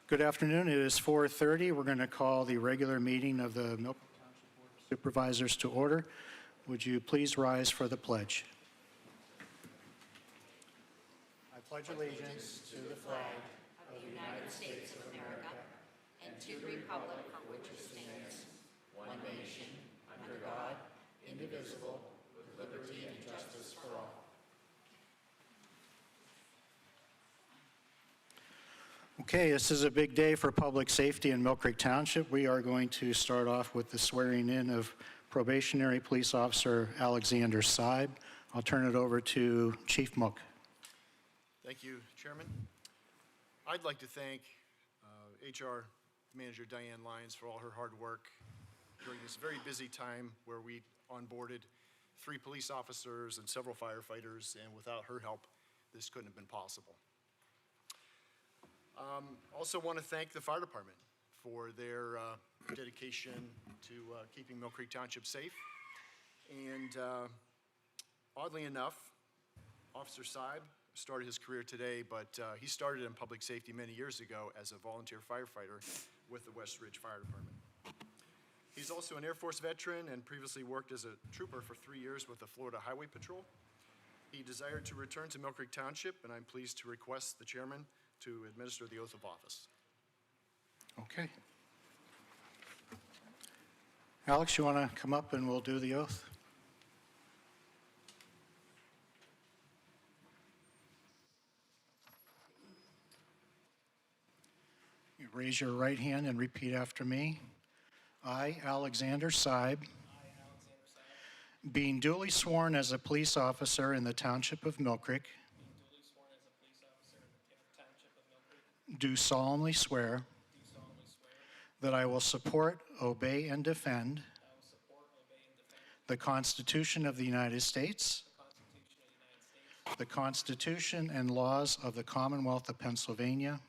Good afternoon. It is 4:30. We're going to call the regular meeting of the Milk Creek Township Board of Supervisors to order. Would you please rise for the pledge? I pledge allegiance to the flag of the United States of America and to the republic for which it stands, one nation, under God, indivisible, with liberty and justice for all. Okay, this is a big day for public safety in Milk Creek Township. We are going to start off with the swearing in of probationary police officer Alexander Seib. I'll turn it over to Chief Mook. Thank you, Chairman. I'd like to thank HR Manager Diane Lyons for all her hard work during this very busy time where we onboarded 3 police officers and several firefighters, and without her help, this couldn't have been possible. Also want to thank the fire department for their dedication to keeping Milk Creek Township safe. And oddly enough, Officer Seib started his career today, but he started in public safety many years ago as a volunteer firefighter with the West Ridge Fire Department. He's also an Air Force veteran and previously worked as a trooper for 3 years with the Florida Highway Patrol. He desired to return to Milk Creek Township, and I'm pleased to request the chairman to administer the oath of office. Okay. Alex, you want to come up and we'll do the oath? You raise your right hand and repeat after me. I, Alexander Seib, being duly sworn as a police officer in the Township of Milk Creek, do solemnly swear that I will support, obey, and defend the Constitution of the United States, the Constitution and laws of the Commonwealth of Pennsylvania,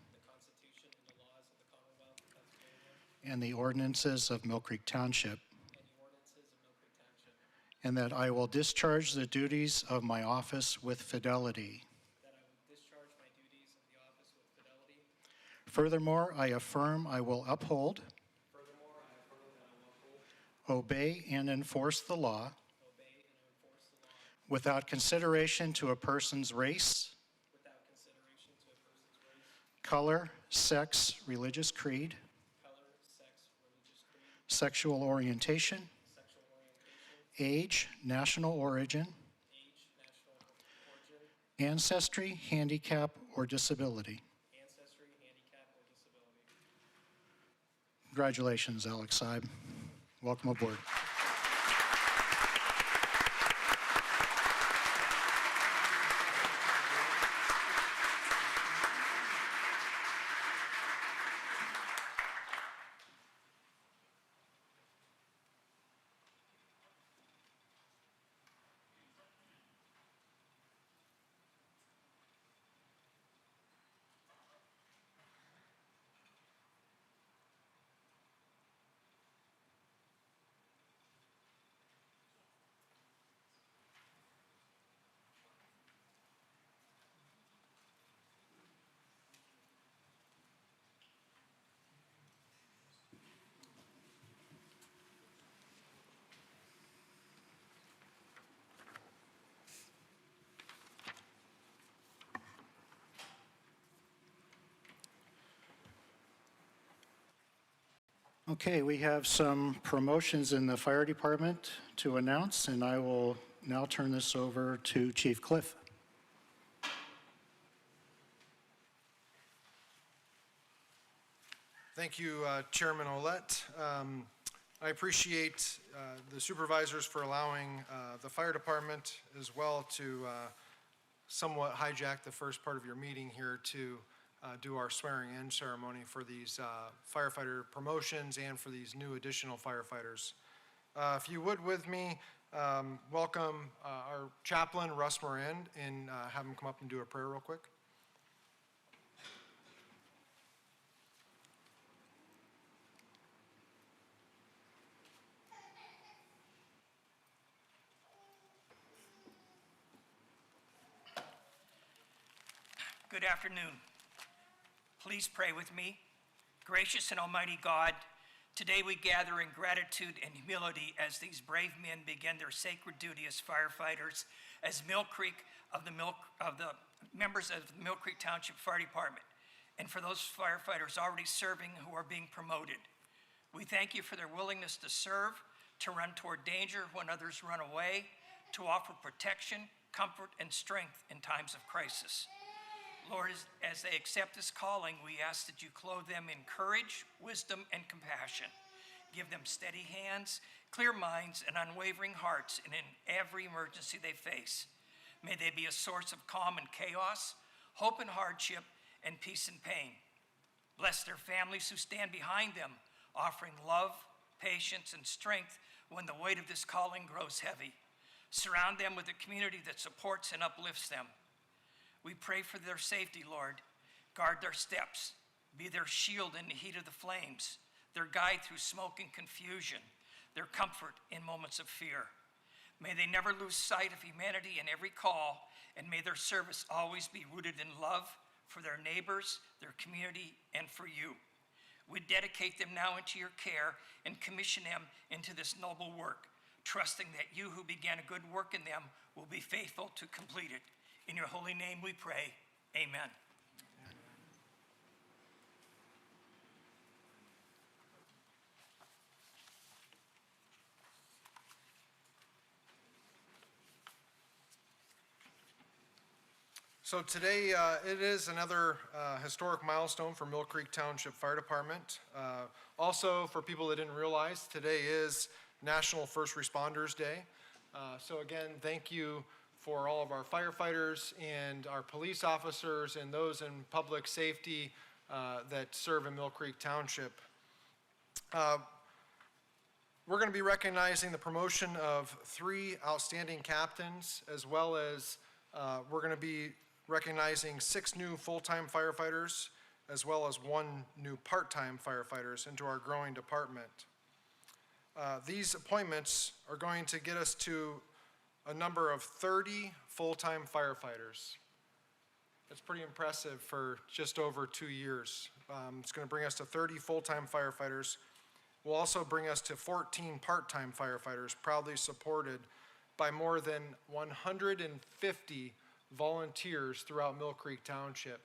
and the ordinances of Milk Creek Township, and that I will discharge the duties of my office with fidelity. Furthermore, I affirm I will uphold, obey, and enforce the law without consideration to a person's race, color, sex, religious creed, sexual orientation, age, national origin, ancestry, handicap, or disability. Congratulations, Alex Seib. Welcome aboard. Okay, we have some promotions in the fire department to announce, and I will now turn this over to Chief Cliff. Thank you, Chairman Ouellette. I appreciate the supervisors for allowing the fire department as well to somewhat hijack the first part of your meeting here to do our swearing-in ceremony for these firefighter promotions and for these new additional firefighters. If you would with me, welcome our chaplain, Russ Moran, and have him come up and do a prayer real quick. Good afternoon. Please pray with me. Gracious and almighty God, today we gather in gratitude and humility as these brave men begin their sacred duty as firefighters, as members of the Mill Creek Township Fire Department, and for those firefighters already serving who are being promoted. We thank you for their willingness to serve, to run toward danger when others run away, to offer protection, comfort, and strength in times of crisis. Lord, as they accept this calling, we ask that you clothe them in courage, wisdom, and compassion. Give them steady hands, clear minds, and unwavering hearts in every emergency they face. May they be a source of calm in chaos, hope in hardship, and peace in pain. Bless their families who stand behind them, offering love, patience, and strength when the weight of this calling grows heavy. Surround them with a community that supports and uplifts them. We pray for their safety, Lord. Guard their steps. Be their shield in the heat of the flames, their guide through smoke and confusion, their comfort in moments of fear. May they never lose sight of humanity in every call, and may their service always be rooted in love for their neighbors, their community, and for you. We dedicate them now into your care and commission them into this noble work, trusting that you who began a good work in them will be faithful to complete it. In your holy name we pray, amen. So today, it is another historic milestone for Mill Creek Township Fire Department. Also, for people that didn't realize, today is National First Responders Day. So again, thank you for all of our firefighters and our police officers and those in public safety that serve in Mill Creek Township. We're going to be recognizing the promotion of 3 outstanding captains, as well as we're going to be recognizing 6 new full-time firefighters, as well as 1 new part-time firefighters into our growing department. These appointments are going to get us to a number of 30 full-time firefighters. That's pretty impressive for just over 2 years. It's going to bring us to 30 full-time firefighters. Will also bring us to 14 part-time firefighters, proudly supported by more than 150 volunteers throughout Mill Creek Township.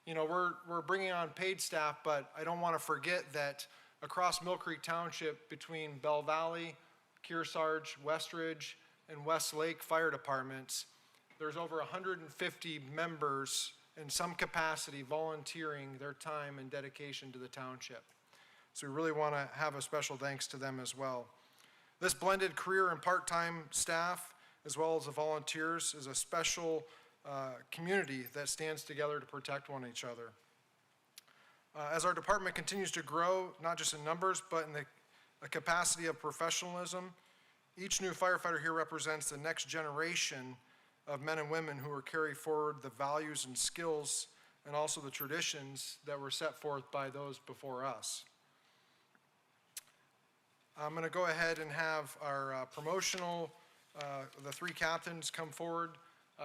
You know, we're bringing on paid staff, but I don't want to forget that across Mill Creek Township, between Bell Valley, Kearsarge, Westridge, and Westlake Fire Departments, there's over 150 members in some capacity volunteering their time and dedication to the township. So we really want to have a special thanks to them as well. This blended career and part-time staff, as well as the volunteers, is a special community that stands together to protect one another. As our department continues to grow, not just in numbers, but in the capacity of professionalism, each new firefighter here represents the next generation of men and women who will carry forward the values and skills and also the traditions that were set forth by those before us. I'm going to go ahead and have our promotional, the 3 captains come forward,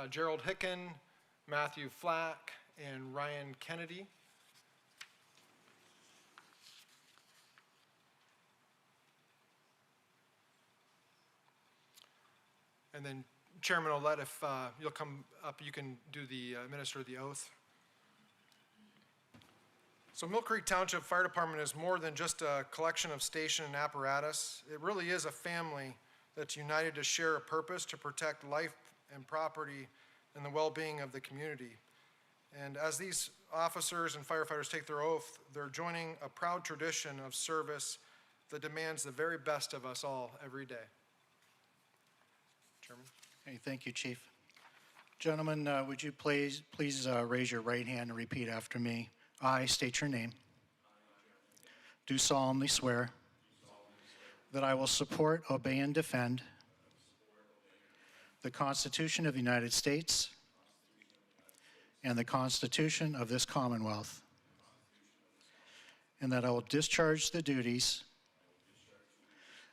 Gerald Hicken, Matthew Flack, and Ryan Kennedy. And then Chairman Ouellette, if you'll come up, you can do the administer the oath. So Mill Creek Township Fire Department is more than just a collection of station and apparatus. It really is a family that's united to share a purpose to protect life and property and the well-being of the community. And as these officers and firefighters take their oath, they're joining a proud tradition of service that demands the very best of us all every day. Chairman. Okay, thank you, Chief. Gentlemen, would you please raise your right hand and repeat after me? I state your name. Do solemnly swear that I will support, obey, and defend the Constitution of the United States and the Constitution of this Commonwealth, and that I will discharge the duties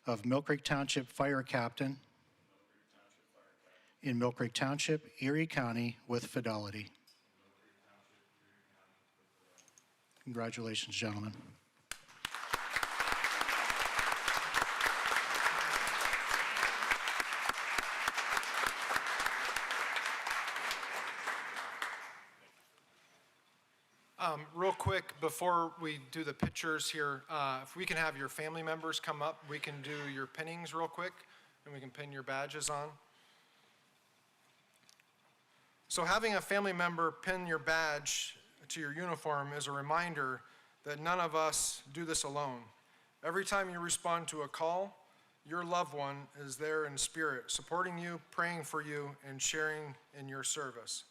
of Mill Creek Township Fire Captain in Mill Creek Township, Erie County, with fidelity. Congratulations, gentlemen. real quick, before we do the pictures here, if we can have your family members come up, we can do your pinnings real quick, and we can pin your badges on. So having a family member pin your badge to your uniform is a reminder that none of us do this alone. Every time you respond to a call, your loved one is there in spirit, supporting you, praying for you, and sharing in your service.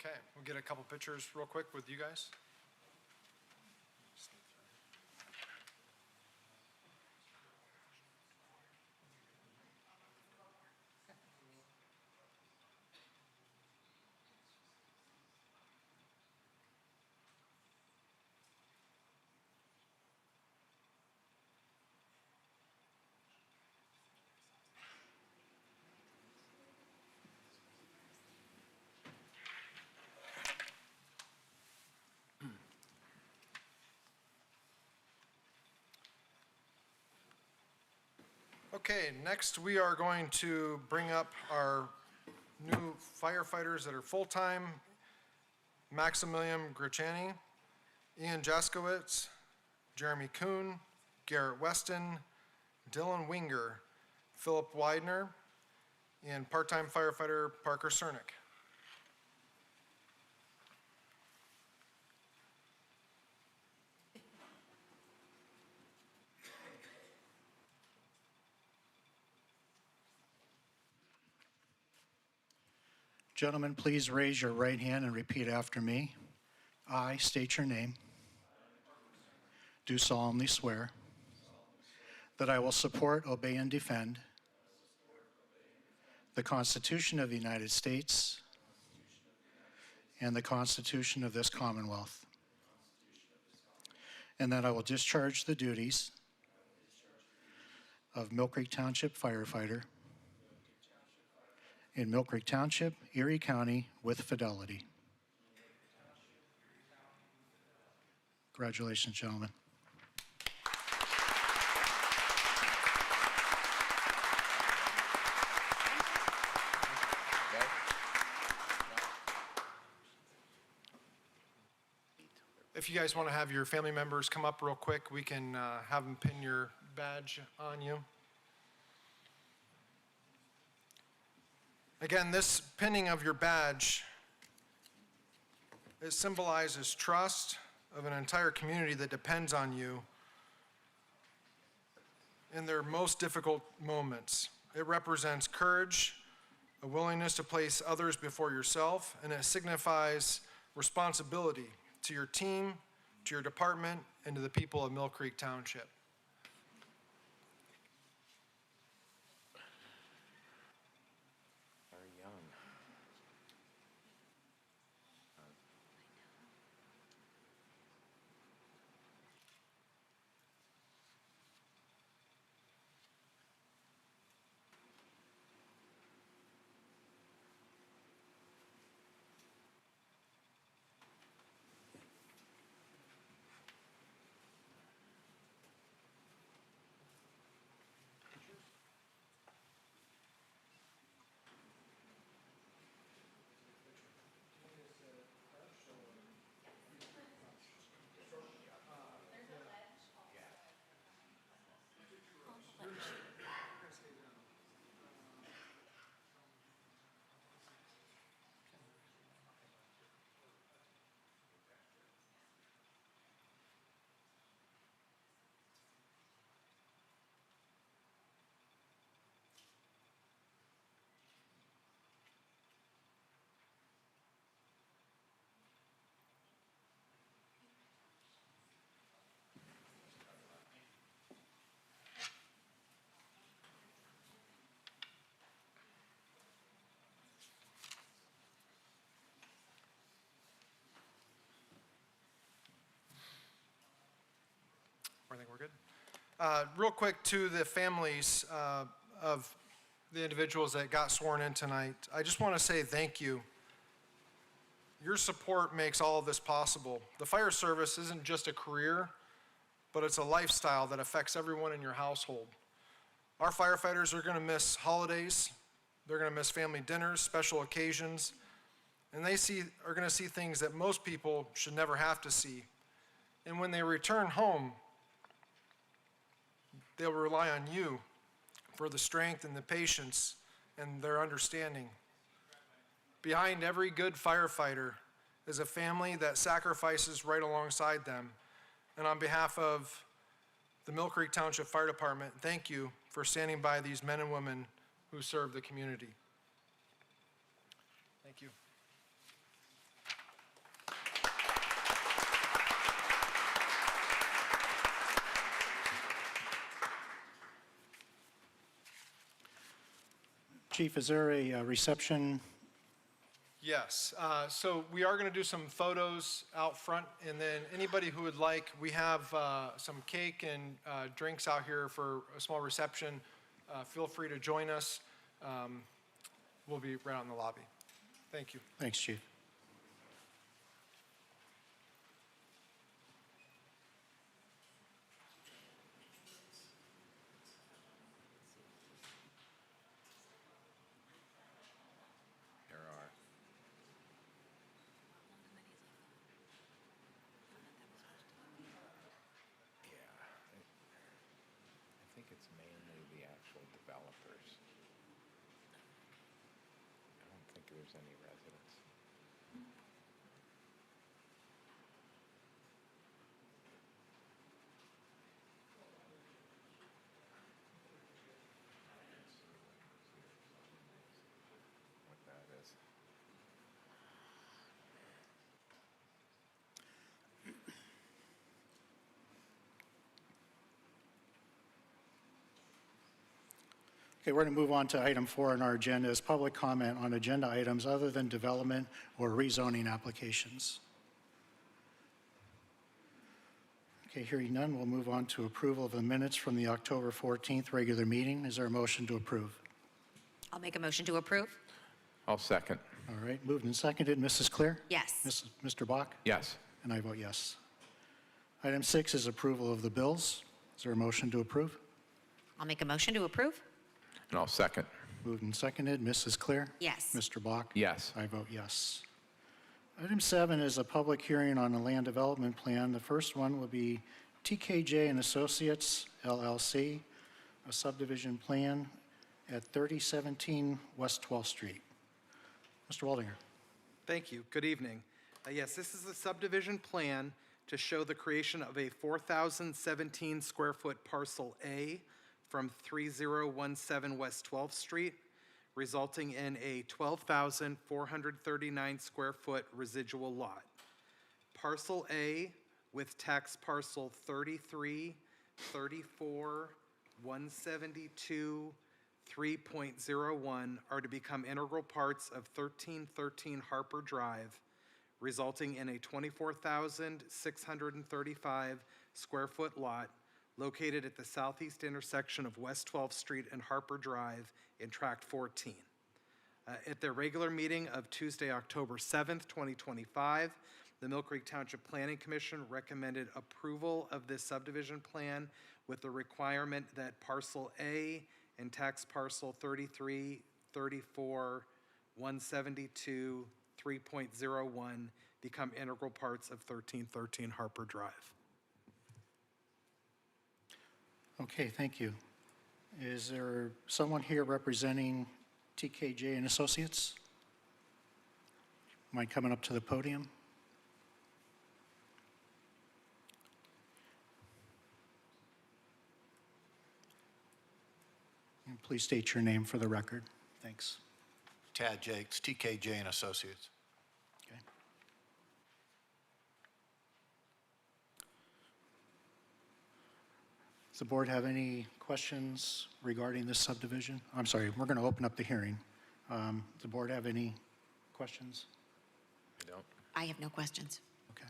Okay, we'll get a couple pictures real quick with you guys. Okay, next we are going to bring up our new firefighters that are full-time. Maximilian Grachani, Ian Jaskowitz, Jeremy Kuhn, Garrett Weston, Dylan Winger, Philip Widener, and part-time firefighter Parker Cernick. Gentlemen, please raise your right hand and repeat after me. I state your name. Do solemnly swear that I will support, obey, and defend the Constitution of the United States and the Constitution of this Commonwealth, and that I will discharge the duties of Mill Creek Township firefighter in Mill Creek Township, Erie County, with fidelity. Congratulations, gentlemen. If you guys want to have your family members come up real quick, we can have them pin your badge on you. Again, this pinning of your badge, it symbolizes trust of an entire community that depends on you in their most difficult moments. It represents courage, a willingness to place others before yourself, and it signifies responsibility to your team, to your department, and to the people of Mill Creek Township. Very young. Real quick, to the families of the individuals that got sworn in tonight, I just want to say thank you. Your support makes all of this possible. The fire service isn't just a career, but it's a lifestyle that affects everyone in your household. Our firefighters are going to miss holidays, they're going to miss family dinners, special occasions, and they are going to see things that most people should never have to see. And when they return home, they'll rely on you for the strength and the patience and their understanding. Behind every good firefighter is a family that sacrifices right alongside them. And on behalf of the Mill Creek Township Fire Department, thank you for standing by these men and women who serve the community. Thank you. Chief, is there a reception? Yes, so we are going to do some photos out front, and then anybody who would like, we have some cake and drinks out here for a small reception. Feel free to join us. We'll be right out in the lobby. Thank you. Thanks, Chief. I think it's mainly the actual developers. I don't think there's any residents. What that is. Okay, we're going to move on to item 4 on our agenda is public comment on agenda items other than development or rezoning applications. Okay, hearing none, we'll move on to approval of the minutes from the October 14th regular meeting. Is there a motion to approve? I'll make a motion to approve. I'll second. All right, moved and seconded. Mrs. Clear? Yes. Mr. Bach? Yes. And I vote yes. Item 6 is approval of the bills. Is there a motion to approve? I'll make a motion to approve. And I'll second. Moved and seconded. Mrs. Clear? Yes. Mr. Bach? Yes. I vote yes. Item 7 is a public hearing on a land development plan. The first one will be TKJ and Associates, LLC, a subdivision plan at 3017 West 12th Street. Mr. Waldinger. Thank you. Good evening. Yes, this is a subdivision plan to show the creation of a 4,017 square foot parcel A from 3017 West 12th Street, resulting in a 12,439 square foot residual lot. Parcel A with tax parcel 33, 34, 172, 3.01 are to become integral parts of 1313 Harper Drive, resulting in a 24,635 square foot lot located at the southeast intersection of West 12th Street and Harper Drive in Tract 14. At their regular meeting of Tuesday, October 7th, 2025, the Mill Creek Township Planning Commission recommended approval of this subdivision plan with the requirement that parcel A and tax parcel 33, 34, 172, 3.01 become integral parts of 1313 Harper Drive. Okay, thank you. Is there someone here representing TKJ and Associates? Mind coming up to the podium? And please state your name for the record. Thanks. Tad Jakes, TKJ and Associates. Okay. Does the board have any questions regarding this subdivision? I'm sorry, we're going to open up the hearing. Does the board have any questions? I don't. I have no questions. Okay,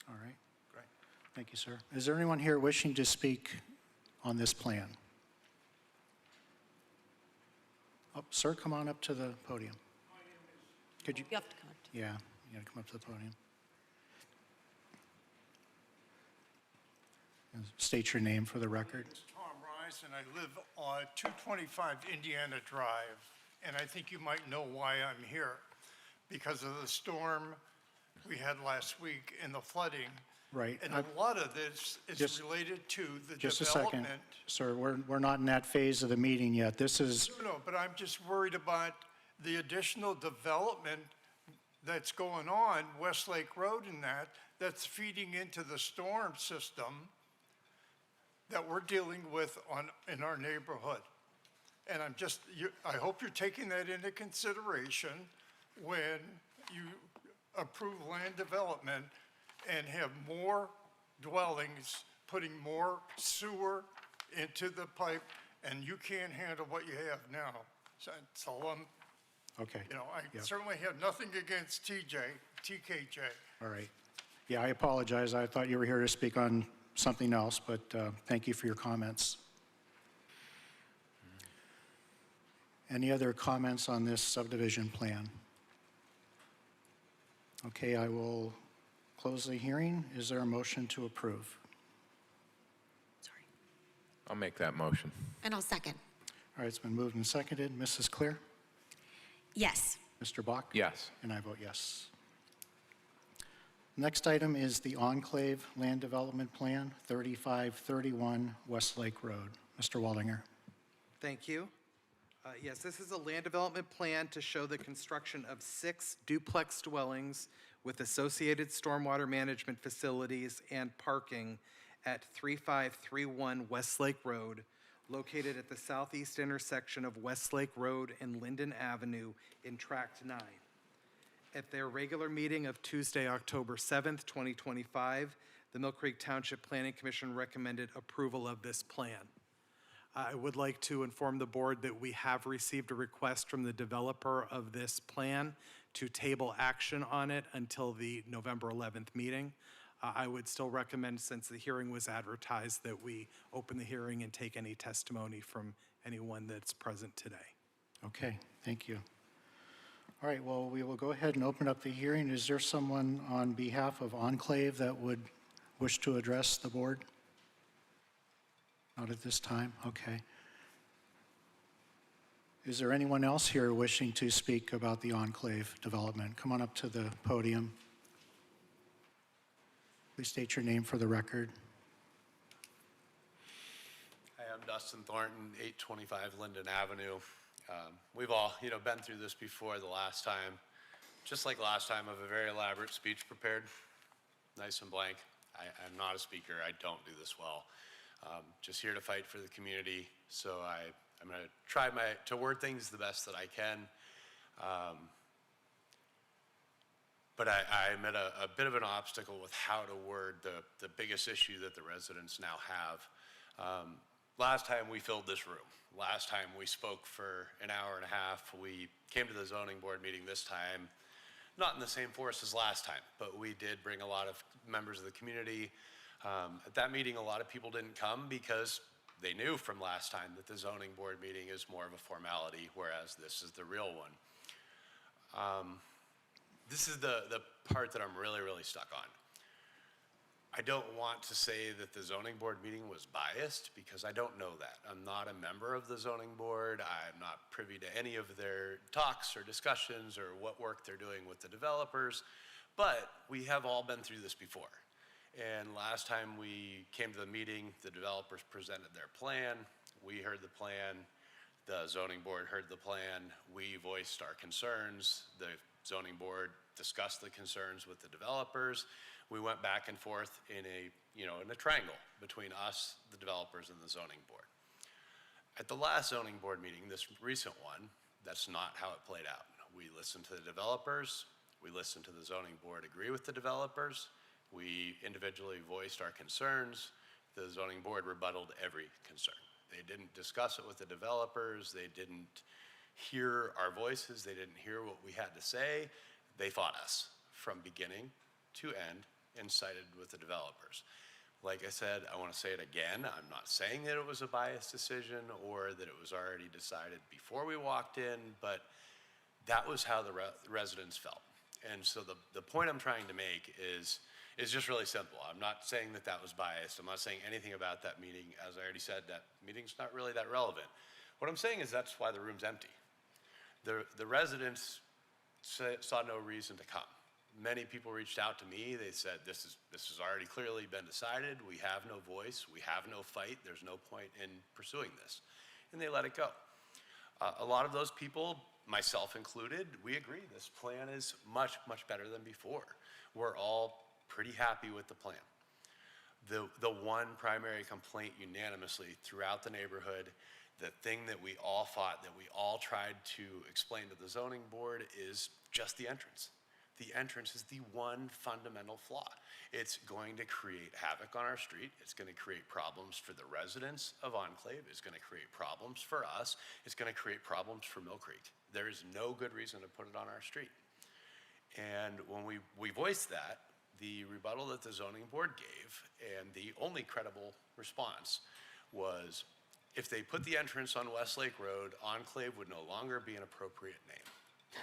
all right. Great. Thank you, sir. Is there anyone here wishing to speak on this plan? Oh, sir, come on up to the podium. Could you? You have to come up to. Yeah, you gotta come up to the podium. And state your name for the record. It's Tom Rice, and I live on 225 Indiana Drive, and I think you might know why I'm here. Because of the storm we had last week and the flooding. Right. And a lot of this is Just- related to the Just a second. development. Sir, we're not in that phase of the meeting yet. This is, No, but I'm just worried about the additional development that's going on, Westlake Road and that's feeding into the storm system that we're dealing with in our neighborhood. And I hope you're taking that into consideration when you approve land development and have more dwellings, putting more sewer into the pipe, and you can't handle what you have now. So I'm, okay. I Yeah. certainly have nothing against TKJ. All right. Yeah, I apologize. I thought you were here to speak on something else, but thank you for your comments. Any other comments on this subdivision plan? Okay, I will close the hearing. Is there a motion to approve? Sorry. I'll make that motion. And I'll second. All right, it's been moved and seconded. Mrs. Clear? Yes. Mr. Bach? Yes. And I vote yes. Next item is the Enclave Land Development Plan, 3531 Westlake Road. Mr. Waldinger. Thank you. Yes, this is a land development plan to show the construction of 6 duplex dwellings with associated stormwater management facilities and parking at 3531 Westlake Road, located at the southeast intersection of Westlake Road and Linden Avenue in Tract 9. At their regular meeting of Tuesday, October 7th, 2025, the Mill Creek Township Planning Commission recommended approval of this plan. I would like to inform the board that we have received a request from the developer of this plan to table action on it until the November 11th meeting. I would still recommend, since the hearing was advertised, that we open the hearing and take any testimony from anyone that's present today. Okay, thank you. All right, well, we will go ahead and open up the hearing. Is there someone on behalf of Enclave that would wish to address the board? Not at this time? Okay. Is there anyone else here wishing to speak about the Enclave development? Come on up to the podium. Please state your name for the record. Hi, I'm Dustin Thornton, 825 Linden Avenue. We've all, been through this before the last time. Just like last time, I have a very elaborate speech prepared, nice and blank. I'm not a speaker. I don't do this well. Just here to fight for the community. So I'm going to try to word things the best that I can. But I'm at a bit of an obstacle with how to word the biggest issue that the residents now have. Last time we filled this room. Last time we spoke for an hour and a half. We came to the zoning board meeting this time, not in the same force as last time, but we did bring a lot of members of the community. At that meeting, a lot of people didn't come because they knew from last time that the zoning board meeting is more of a formality, whereas this is the real one. This is the part that I'm really, really stuck on. I don't want to say that the zoning board meeting was biased because I don't know that. I'm not a member of the zoning board. I'm not privy to any of their talks or discussions or what work they're doing with the developers, but we have all been through this before. And last time we came to the meeting, the developers presented their plan. We heard the plan. The zoning board heard the plan. We voiced our concerns. The zoning board discussed the concerns with the developers. We went back and forth in a triangle between us, the developers, and the zoning board. At the last zoning board meeting, this recent one, that's not how it played out. We listened to the developers. We listened to the zoning board agree with the developers. We individually voiced our concerns. The zoning board rebutted every concern. They didn't discuss it with the developers. They didn't hear our voices. They didn't hear what we had to say. They fought us from beginning to end and sided with the developers. Like I said, I want to say it again. I'm not saying that it was a biased decision or that it was already decided before we walked in, but that was how the residents felt. And so the point I'm trying to make is just really simple. I'm not saying that that was biased. I'm not saying anything about that meeting. As I already said, that meeting's not really that relevant. What I'm saying is that's why the room's empty. The residents saw no reason to come. Many people reached out to me. They said, this has already clearly been decided. We have no voice. We have no fight. There's no point in pursuing this. And they let it go. A lot of those people, myself included, we agree this plan is much, much better than before. We're all pretty happy with the plan. The one primary complaint unanimously throughout the neighborhood, the thing that we all fought, that we all tried to explain to the zoning board, is just the entrance. The entrance is the one fundamental flaw. It's going to create havoc on our street. It's going to create problems for the residents of Enclave. It's going to create problems for us. It's going to create problems for Mill Creek. There is no good reason to put it on our street. And when we voiced that, the rebuttal that the zoning board gave, and the only credible response, was if they put the entrance on Westlake Road, Enclave would no longer be an appropriate name.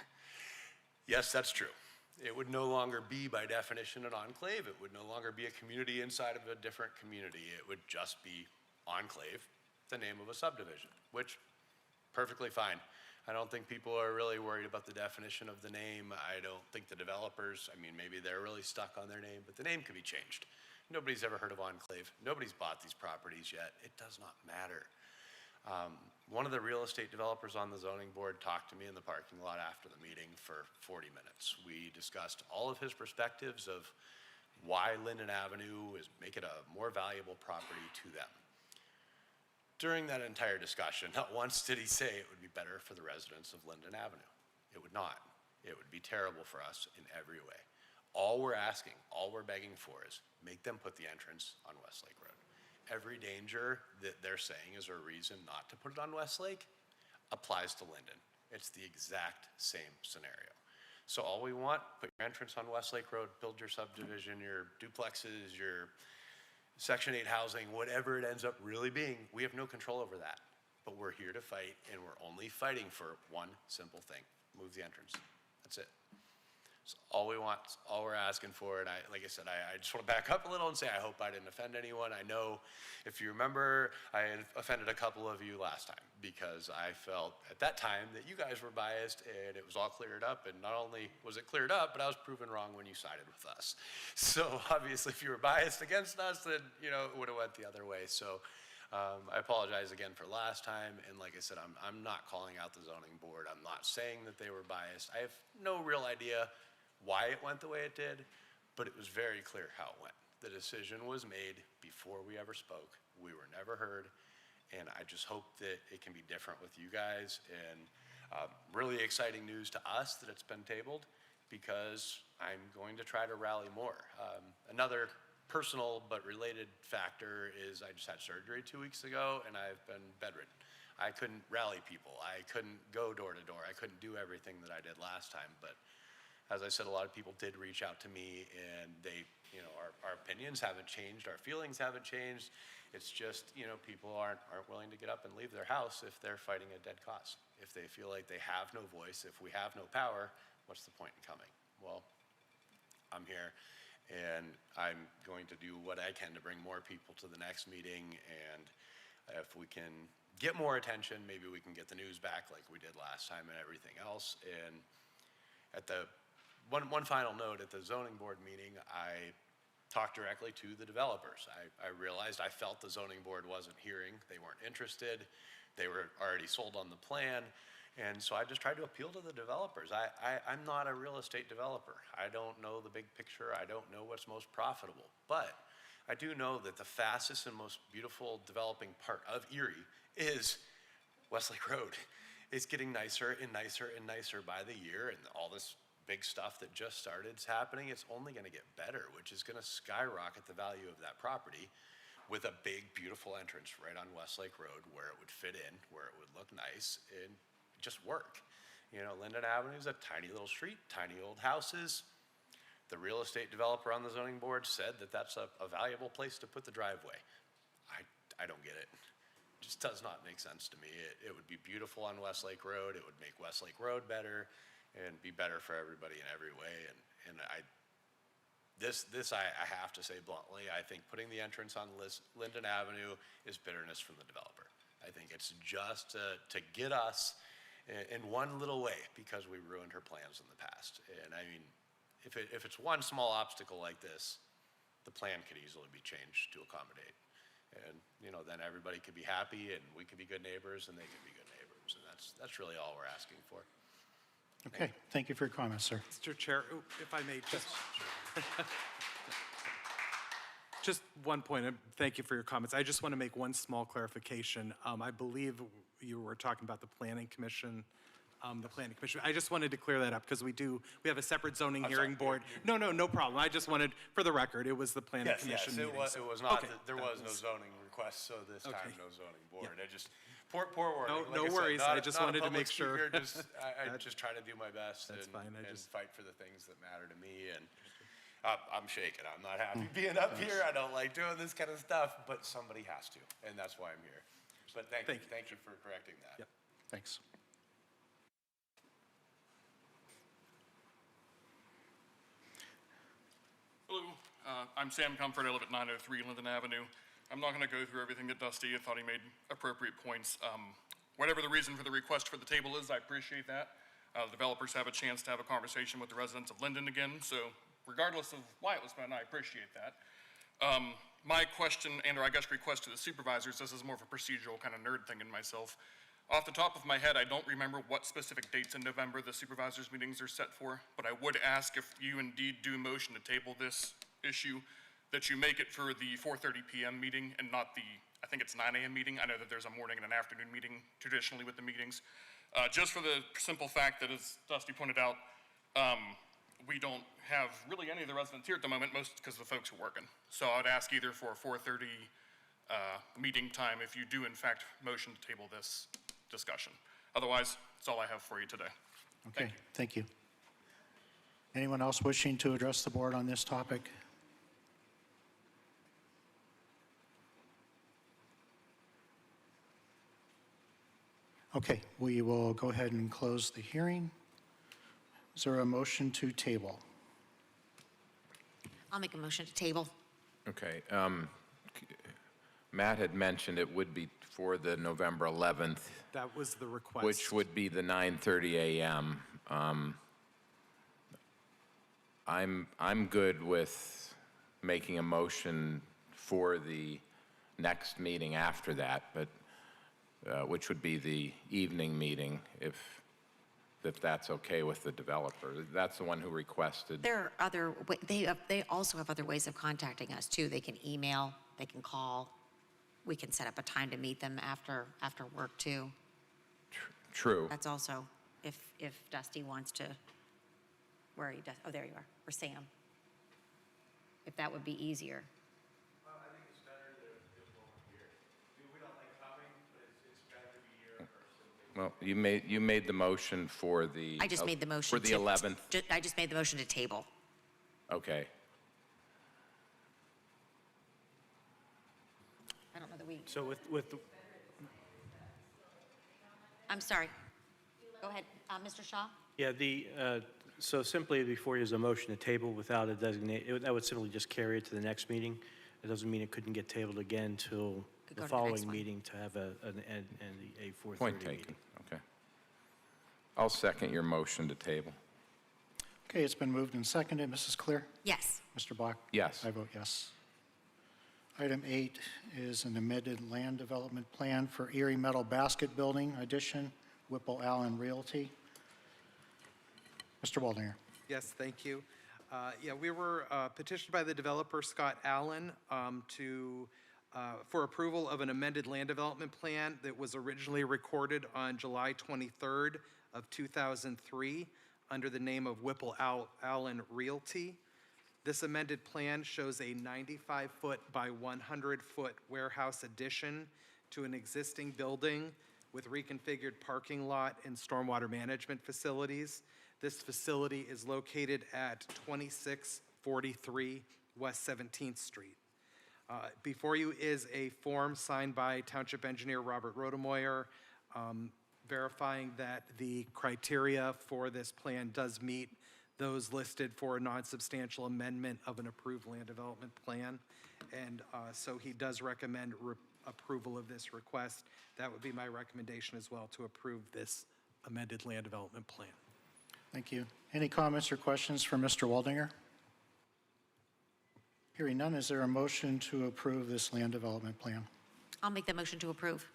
Yes, that's true. It would no longer be, by definition, an enclave. It would no longer be a community inside of a different community. It would just be Enclave, the name of a subdivision, which, perfectly fine. I don't think people are really worried about the definition of the name. I don't think the developers, I mean, maybe they're really stuck on their name, but the name could be changed. Nobody's ever heard of Enclave. Nobody's bought these properties yet. It does not matter. One of the real estate developers on the zoning board talked to me in the parking lot after the meeting for 40 minutes. We discussed all of his perspectives of why Linden Avenue make it a more valuable property to them. During that entire discussion, not once did he say it would be better for the residents of Linden Avenue. It would not. It would be terrible for us in every way. All we're asking, all we're begging for is make them put the entrance on Westlake Road. Every danger that they're saying is a reason not to put it on Westlake applies to Linden. It's the exact same scenario. So all we want, put your entrance on Westlake Road, build your subdivision, your duplexes, your Section 8 housing, whatever it ends up really being, we have no control over that. But we're here to fight, and we're only fighting for one simple thing: move the entrance. That's it. It's all we want, it's all we're asking for. And like I said, I just want to back up a little and say I hope I didn't offend anyone. I know, if you remember, I had offended a couple of you last time because I felt at that time that you guys were biased and it was all cleared up. And not only was it cleared up, but I was proven wrong when you sided with us. So obviously, if you were biased against us, then it would have went the other way. So I apologize again for last time. And like I said, I'm not calling out the zoning board. I'm not saying that they were biased. I have no real idea why it went the way it did, but it was very clear how it went. The decision was made before we ever spoke. We were never heard, and I just hope that it can be different with you guys. And really exciting news to us that it's been tabled, because I'm going to try to rally more. Another personal but related factor is I just had surgery 2 weeks ago, and I've been bedridden. I couldn't rally people. I couldn't go door to door. I couldn't do everything that I did last time, but as I said, a lot of people did reach out to me, and they, our opinions haven't changed, our feelings haven't changed. It's just, people aren't willing to get up and leave their house if they're fighting a dead cause. If they feel like they have no voice, if we have no power, what's the point in coming? Well, I'm here, and I'm going to do what I can to bring more people to the next meeting. And if we can get more attention, maybe we can get the news back like we did last time and everything else. And at the one final note, at the zoning board meeting, I talked directly to the developers. I realized I felt the zoning board wasn't hearing. They weren't interested. They were already sold on the plan. And so I just tried to appeal to the developers. I'm not a real estate developer. I don't know the big picture. I don't know what's most profitable. But I do know that the fastest and most beautiful developing part of Erie is Westlake Road. It's getting nicer and nicer and nicer by the year, and all this big stuff that just started is happening. It's only going to get better, which is going to skyrocket the value of that property with a big, beautiful entrance right on Westlake Road where it would fit in, where it would look nice and just work. Linden Avenue is a tiny little street, tiny old houses. The real estate developer on the zoning board said that that's a valuable place to put the driveway. I don't get it. It just does not make sense to me. It would be beautiful on Westlake Road. It would make Westlake Road better and be better for everybody in every way. And I have to say bluntly, I think putting the entrance on Linden Avenue is bitterness from the developer. I think it's just to get us in one little way because we ruined her plans in the past. And I mean, if it's one small obstacle like this, the plan could easily be changed to accommodate. And, you know, then everybody could be happy and we could be good neighbors and they could be good neighbors. And that's really all we're asking for. Okay, thank you for your comments, sir. Mr. Chair, if I may, just one point. Thank you for your comments. I just want to make one small clarification. I believe you were talking about the Planning Commission. I just wanted to clear that up because we have a separate zoning hearing board. No problem. I just wanted, for the record, it was the Planning Commission Yes, meeting. it was not, Okay, there was no zoning request, so this time no zoning board. I just, poor wording. No Like I said, worries. not I a- just not a wanted to public make sure. speaker, I just try to do my best That's and fine. and fight for the things that matter to me. And I'm shaking. I'm not happy being up here. I don't like doing this kind of stuff, but somebody has to, and that's why I'm here. But thank you for correcting that. Yep. Thanks. Hello, I'm Sam Comfort. I live at 903 Linden Avenue. I'm not going to go through everything that Dusty. I thought he made appropriate points. Whatever the reason for the request for the table is, I appreciate that. Developers have a chance to have a conversation with the residents of Linden again, so regardless of why it was done, I appreciate that. My question or I guess request to the supervisors, this is more of a procedural kind of nerd thing in myself. Off the top of my head, I don't remember what specific dates in November the supervisors meetings are set for, but I would ask if you indeed do motion to table this issue, that you make it for the 4:30 PM meeting and not the, I think it's 9 AM meeting. I know that there's a morning and an afternoon meeting traditionally with the meetings. Just for the simple fact that, as Dusty pointed out, we don't have really any of the residents here at the moment, most because the folks are working. So I would ask either for a 4:30 meeting time if you do in fact motion to table this discussion. Otherwise, that's all I have for you today. Okay, thank you. Anyone else wishing to address the board on this topic? Okay, we will go ahead and close the hearing. Is there a motion to table? I'll make a motion to table. Okay. Matt had mentioned it would be for the November 11th, That was the request. which would be the 9:30 a.m. I'm good with making a motion for the next meeting after that, but which would be the evening meeting, if that's okay with the developer. That's the one who requested. There are other, they also have other ways of contacting us too. They can email, they can call. We can set up a time to meet them after work too. True. That's also, if Dusty wants to, where are you, oh, there you are, or Sam. If that would be easier. Well, I think it's better that if we're here. We don't like coming, but it's better to be here in person. Well, you made the motion for the. I just made the motion. For the 11th. I just made the motion to table. Okay. I don't know that we, So with the, I'm sorry. Go ahead, Mr. Shaw? yeah, so simply before you is a motion to table without a designate, that would simply just carry it to the next meeting. It doesn't mean it couldn't get tabled again till Could go the to the next following one. meeting to have a 4:30 Point meeting. taken. Okay. I'll second your motion to table. Okay, it's been moved and seconded. Mrs. Clear? Yes. Mr. Bach? Yes. I vote yes. Item 8 is an amended land development plan for Erie Metal Basket Building addition, Whipple Allen Realty. Mr. Waldinger. Yes, thank you. Yeah, we were petitioned by the developer, Scott Allen, for approval of an amended land development plan that was originally recorded on July 23rd of 2003 under the name of Whipple Allen Realty. This amended plan shows a 95-foot by 100-foot warehouse addition to an existing building with reconfigured parking lot and stormwater management facilities. This facility is located at 2643 West 17th Street. Before you is a form signed by Township Engineer Robert Rodemoyer, verifying that the criteria for this plan does meet those listed for a non-substantial amendment of an approved land development plan. And so he does recommend approval of this request. That would be my recommendation as well, to approve this amended land development plan. Thank you. Any comments or questions for Mr. Waldinger? Hearing none, is there a motion to approve this land development plan? I'll make the motion to approve.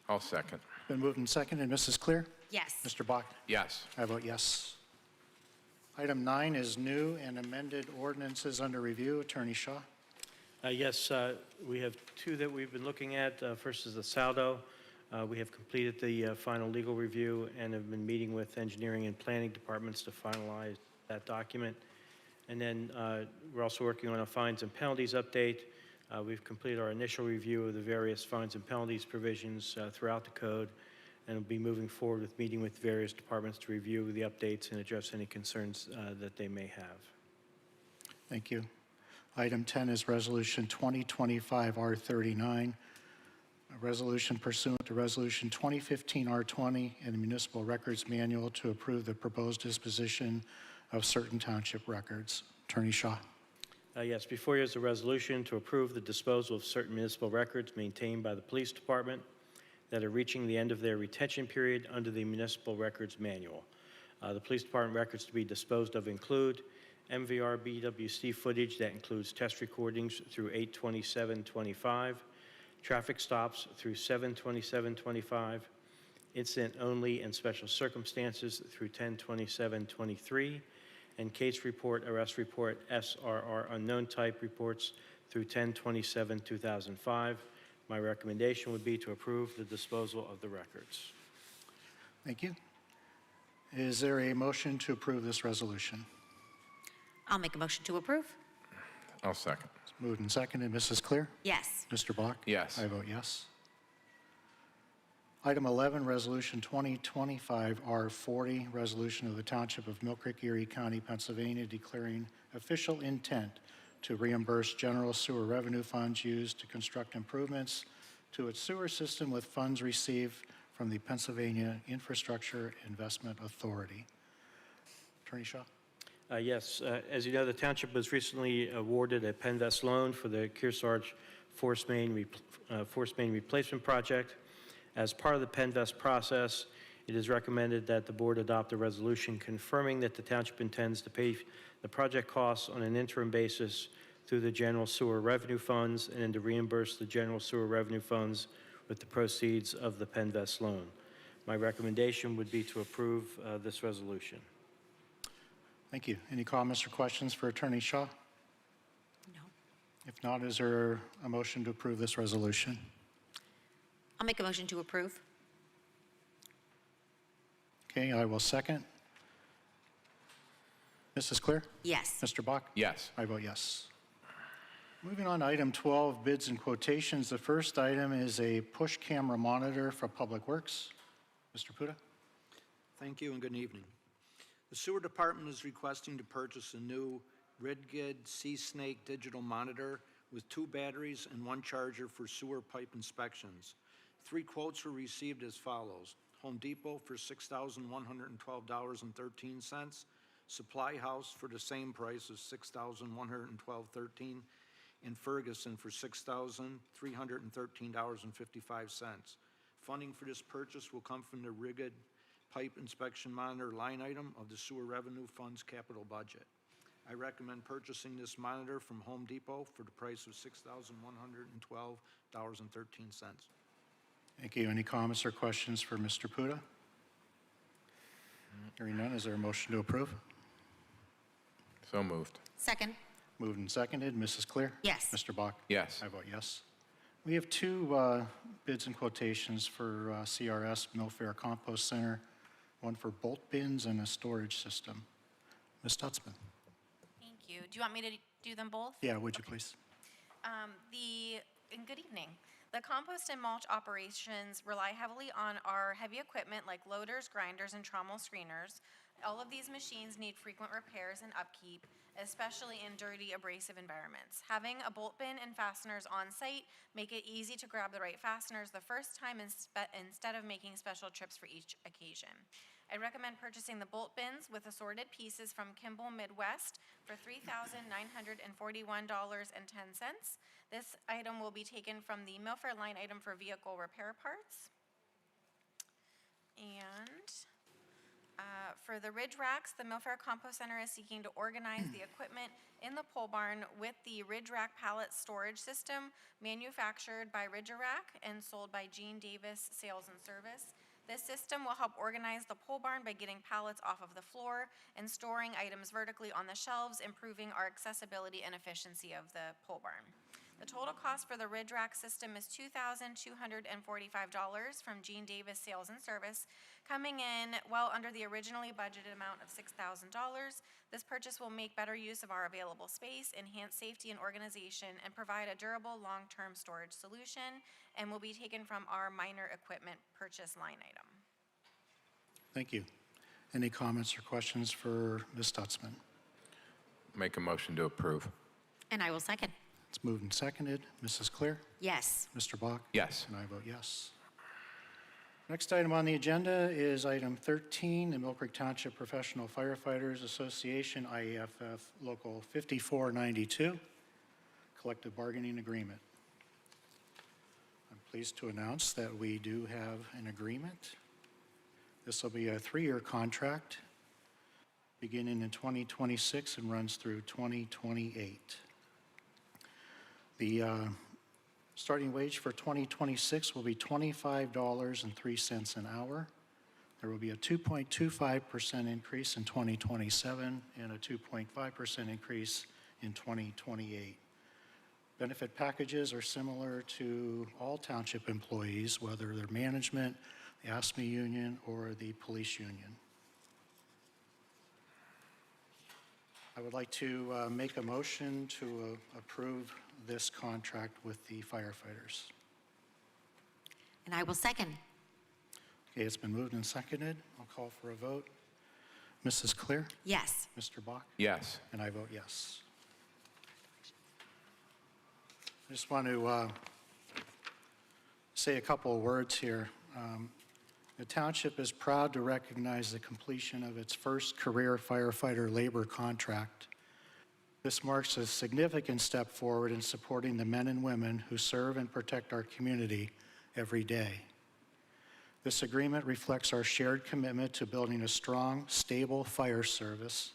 I'll second. Been moved and seconded. Mrs. Clear? Yes. Mr. Bach? Yes. I vote yes. Item 9 is new and amended ordinances under review. Attorney Shaw? Yes, we have two that we've been looking at. First is the Saldo. We have completed the final legal review and have been meeting with engineering and planning departments to finalize that document. And then we're also working on a fines and penalties update. We've completed our initial review of the various fines and penalties provisions throughout the code, and we'll be moving forward with meeting with various departments to review the updates and address any concerns that they may have. Thank you. Item 10 is Resolution 2025-R39, a resolution pursuant to Resolution 2015-R20 and the Municipal Records Manual to approve the proposed disposition of certain township records. Attorney Shaw. Yes, before you is a resolution to approve the disposal of certain municipal records maintained by the police department that are reaching the end of their retention period under the Municipal Records Manual. The police department records to be disposed of include MVR BWC footage that includes test recordings through 8/27/25, traffic stops through 7/27/25, incident only and special circumstances through 10/27/23, and case report, arrest report, SRR unknown type reports through 10/27/2005. My recommendation would be to approve the disposal of the records. Thank you. Is there a motion to approve this resolution? I'll make a motion to approve. I'll second. It's moved and seconded. Mrs. Clear? Yes. Mr. Bach? Yes. I vote yes. Item 11, Resolution 2025-R40, resolution of the Township of Mill Creek, Erie County, Pennsylvania, declaring official intent to reimburse general sewer revenue funds used to construct improvements to its sewer system with funds received from the Pennsylvania Infrastructure Investment Authority. Attorney Shaw? Yes, as you know, the township was recently awarded a Penvest loan for the Kearsarge Force Main Replacement Project. As part of the Penvest process, it is recommended that the board adopt a resolution confirming that the township intends to pay the project costs on an interim basis through the general sewer revenue funds and then to reimburse the general sewer revenue funds with the proceeds of the Penvest loan. My recommendation would be to approve this resolution. Thank you. Any comments or questions for Attorney Shaw? No. If not, is there a motion to approve this resolution? I'll make a motion to approve. Okay, I will second. Mrs. Clear? Yes. Mr. Bach? Yes. I vote yes. Moving on to item 12, bids and quotations. The first item is a push camera monitor for Public Works. Mr. Puda? Thank you and good evening. The Sewer Department is requesting to purchase a new RidGid Sea Snake digital monitor with 2 batteries and 1 charger for sewer pipe inspections. 3 quotes were received as follows. Home Depot for $6,112.13. Supply House for the same price of $6,112.13. And Ferguson for $6,313.55. Funding for this purchase will come from the RidGid Pipe Inspection Monitor line item of the Sewer Revenue Fund's capital budget. I recommend purchasing this monitor from Home Depot for the price of $6,112.13. Thank you. Any comments or questions for Mr. Puda? Hearing none, is there a motion to approve? So moved. Second. Moved and seconded. Mrs. Clear? Yes. Mr. Bach? Yes. I vote yes. We have 2 bids and quotations for CRS Millfair Compost Center, one for bolt bins and a storage system. Ms. Stutzman? Thank you. Do you want me to do them both? Yeah, would you please? And good evening. The compost and mulch operations rely heavily on our heavy equipment like loaders, grinders, and trommel screeners. All of these machines need frequent repairs and upkeep, especially in dirty, abrasive environments. Having a bolt bin and fasteners on site make it easy to grab the right fasteners the first time instead of making special trips for each occasion. I recommend purchasing the bolt bins with assorted pieces from Kimball Midwest for $3,941.10. This item will be taken from the Milford line item for vehicle repair parts. And for the ridge racks, the Milford Compost Center is seeking to organize the equipment in the pole barn with the ridge rack pallet storage system manufactured by Ridge-A-Rack and sold by Gene Davis Sales and Service. This system will help organize the pole barn by getting pallets off of the floor and storing items vertically on the shelves, improving our accessibility and efficiency of the pole barn. The total cost for the Ridge Rack system is $2,245 from Gene Davis Sales and Service, coming in well under the originally budgeted amount of $6,000. This purchase will make better use of our available space, enhance safety and organization, and provide a durable long-term storage solution, and will be taken from our minor equipment purchase line item. Thank you. Any comments or questions for Ms. Stutzman? Make a motion to approve. And I will second. It's moved and seconded. Mrs. Clear? Yes. Mr. Bach? Yes. And I vote yes. Next item on the agenda is item 13, the Mill Creek Township Professional Firefighters Association, IAFF Local 5492, Collective Bargaining Agreement. I'm pleased to announce that we do have an agreement. This will be a 3-year contract beginning in 2026 and runs through 2028. The starting wage for 2026 will be $25.03 an hour. There will be a 2.25% increase in 2027 and a 2.5% increase in 2028. Benefit packages are similar to all township employees, whether they're management, the ASME union, or the police union. I would like to make a motion to approve this contract with the firefighters. And I will second. Okay, it's been moved and seconded. I'll call for a vote. Mrs. Clear? Yes. Mr. Bach? Yes. And I vote yes. I just want to say a couple of words here. The township is proud to recognize the completion of its first career firefighter labor contract. This marks a significant step forward in supporting the men and women who serve and protect our community every day. This agreement reflects our shared commitment to building a strong, stable fire service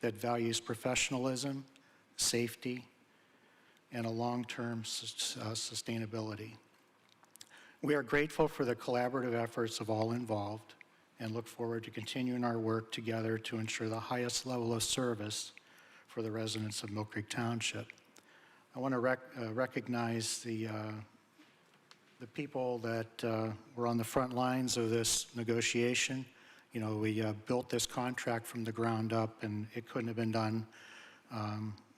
that values professionalism, safety, and a long-term sustainability. We are grateful for the collaborative efforts of all involved and look forward to continuing our work together to ensure the highest level of service for the residents of Mill Creek Township. I want to recognize the people that were on the front lines of this negotiation. You know, we built this contract from the ground up, and it couldn't have been done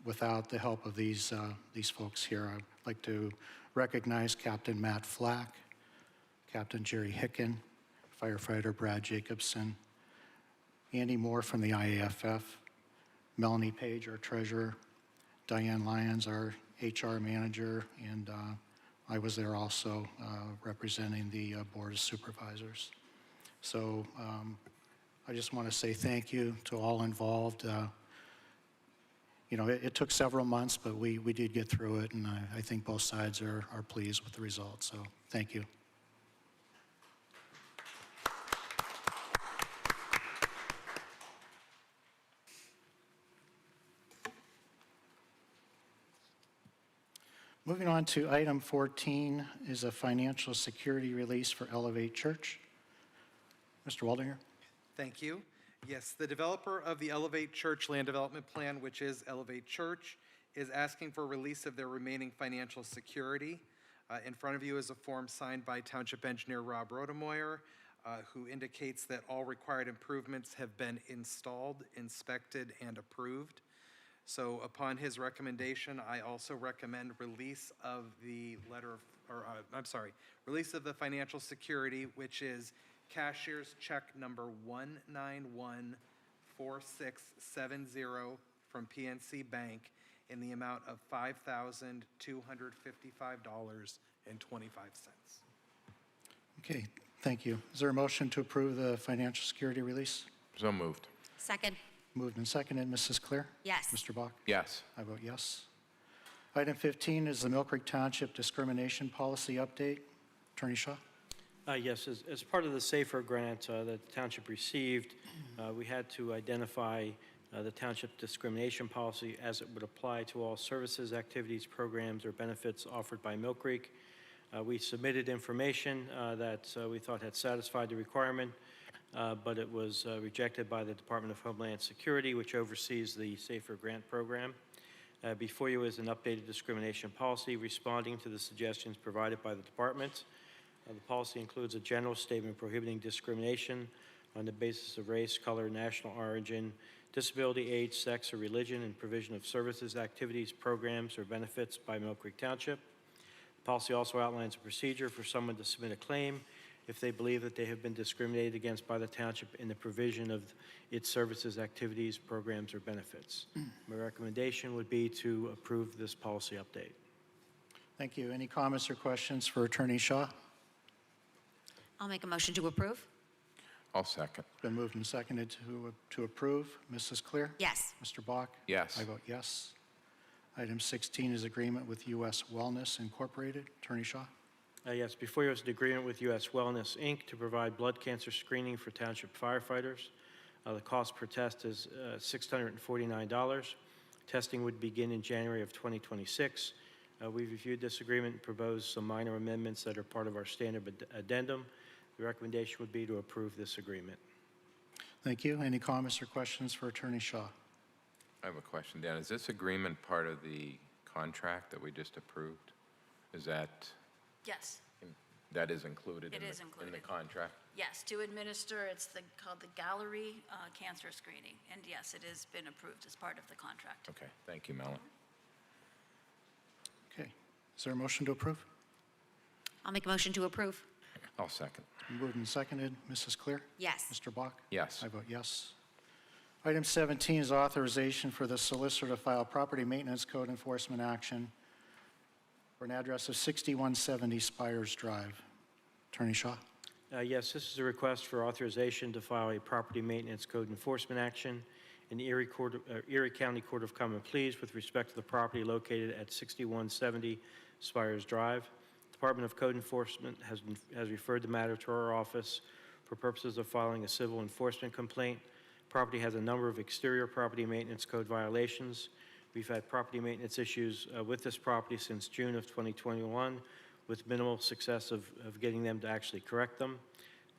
without the help of these folks here. I'd like to recognize Captain Matt Flack, Captain Jerry Hicken, firefighter Brad Jacobson, Andy Moore from the IAFF, Melanie Page, our treasurer, Diane Lyons, our HR manager, and I was there also representing the Board of Supervisors. So I just want to say thank you to all involved. You know, it took several months, but we did get through it, and I think both sides are pleased with the results. So thank you. Moving on to item 14 is a financial security release for Elevate Church. Mr. Waldinger. Thank you. Yes, the developer of the Elevate Church Land Development Plan, which is Elevate Church, is asking for release of their remaining financial security. In front of you is a form signed by Township Engineer Rob Rodemoyer, who indicates that all required improvements have been installed, inspected, and approved. So upon his recommendation, I also recommend release of the letter of release of the financial security, which is cashier's check number 1914670 from PNC Bank in the amount of $5,255.25. Okay, thank you. Is there a motion to approve the financial security release? So moved. Second. Moved and seconded. Mrs. Clear? Yes. Mr. Bach? Yes. I vote yes. Item 15 is the Mill Creek Township Discrimination Policy Update. Attorney Shaw? Yes, as part of the SAFER grant that the township received, we had to identify the township discrimination policy as it would apply to all services, activities, programs, or benefits offered by Mill Creek. We submitted information that we thought had satisfied the requirement, but it was rejected by the Department of Homeland Security, which oversees the SAFER grant program. Before you is an updated discrimination policy responding to the suggestions provided by the department. The policy includes a general statement prohibiting discrimination on the basis of race, color, national origin, disability, age, sex, or religion, and provision of services, activities, programs, or benefits by Mill Creek Township. The policy also outlines a procedure for someone to submit a claim if they believe that they have been discriminated against by the township in the provision of its services, activities, programs, or benefits. My recommendation would be to approve this policy update. Thank you. Any comments or questions for Attorney Shaw? I'll make a motion to approve. I'll second. Been moved and seconded to approve. Mrs. Clear? Yes. Mr. Bach? Yes. I vote yes. Item 16 is agreement with U.S. Wellness Incorporated. Attorney Shaw? Yes, before you is an agreement with U.S. Wellness, Inc. to provide blood cancer screening for township firefighters. The cost per test is $649. Testing would begin in January of 2026. We reviewed this agreement and proposed some minor amendments that are part of our standard addendum. The recommendation would be to approve this agreement. Thank you. Any comments or questions for Attorney Shaw? I have a question, Dan. Is this agreement part of the contract that we just approved? Is that, Yes, that is included It in is the included. contract? yes, to administer, it's called the Gallery Cancer Screening, and yes, it has been approved as part of the contract. Okay, thank you, Melanie. Okay. Is there a motion to approve? I'll make a motion to approve. I'll second. Moved and seconded. Mrs. Clear? Yes. Mr. Bach? Yes. I vote yes. Item 17 is authorization for the solicitor to file property maintenance code enforcement action for an address of 6170 Spires Drive. Attorney Shaw? Yes, this is a request for authorization to file a property maintenance code enforcement action in the Erie County Court of Common Pleas with respect to the property located at 6170 Spires Drive. Department of Code Enforcement has referred the matter to our office for purposes of filing a civil enforcement complaint. Property has a number of exterior property maintenance code violations. We've had property maintenance issues with this property since June of 2021 with minimal success of getting them to actually correct them.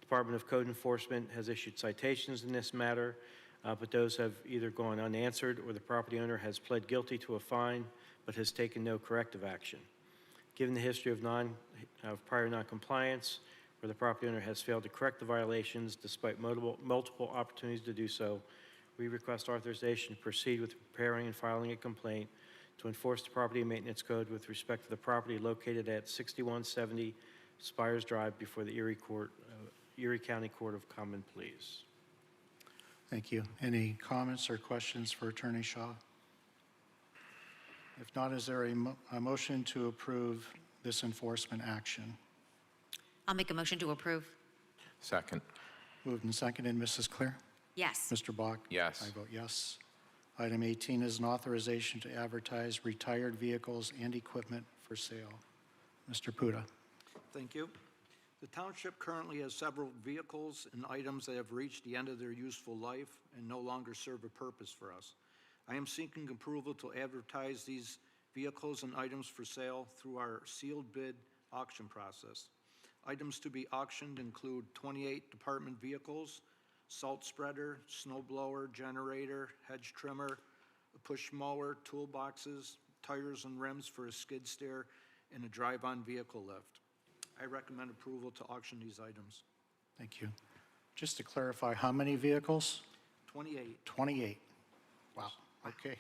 Department of Code Enforcement has issued citations in this matter, but those have either gone unanswered or the property owner has pled guilty to a fine but has taken no corrective action. Given the history of prior noncompliance, where the property owner has failed to correct the violations despite multiple opportunities to do so, we request authorization to proceed with preparing and filing a complaint to enforce the property maintenance code with respect to the property located at 6170 Spires Drive before the Erie County Court of Common Pleas. Thank you. Any comments or questions for Attorney Shaw? If not, is there a motion to approve this enforcement action? I'll make a motion to approve. Second. Moved and seconded. Mrs. Clear? Yes. Mr. Bach? Yes. I vote yes. Item 18 is an authorization to advertise retired vehicles and equipment for sale. Mr. Puda. Thank you. The township currently has several vehicles and items that have reached the end of their useful life and no longer serve a purpose for us. I am seeking approval to advertise these vehicles and items for sale through our sealed bid auction process. Items to be auctioned include 28 department vehicles, salt spreader, snow blower, generator, hedge trimmer, a push mower, toolboxes, tires and rims for a skid steer, and a drive-on vehicle lift. I recommend approval to auction these items. Thank you. Just to clarify, how many vehicles? 28. 28. Wow. Okay.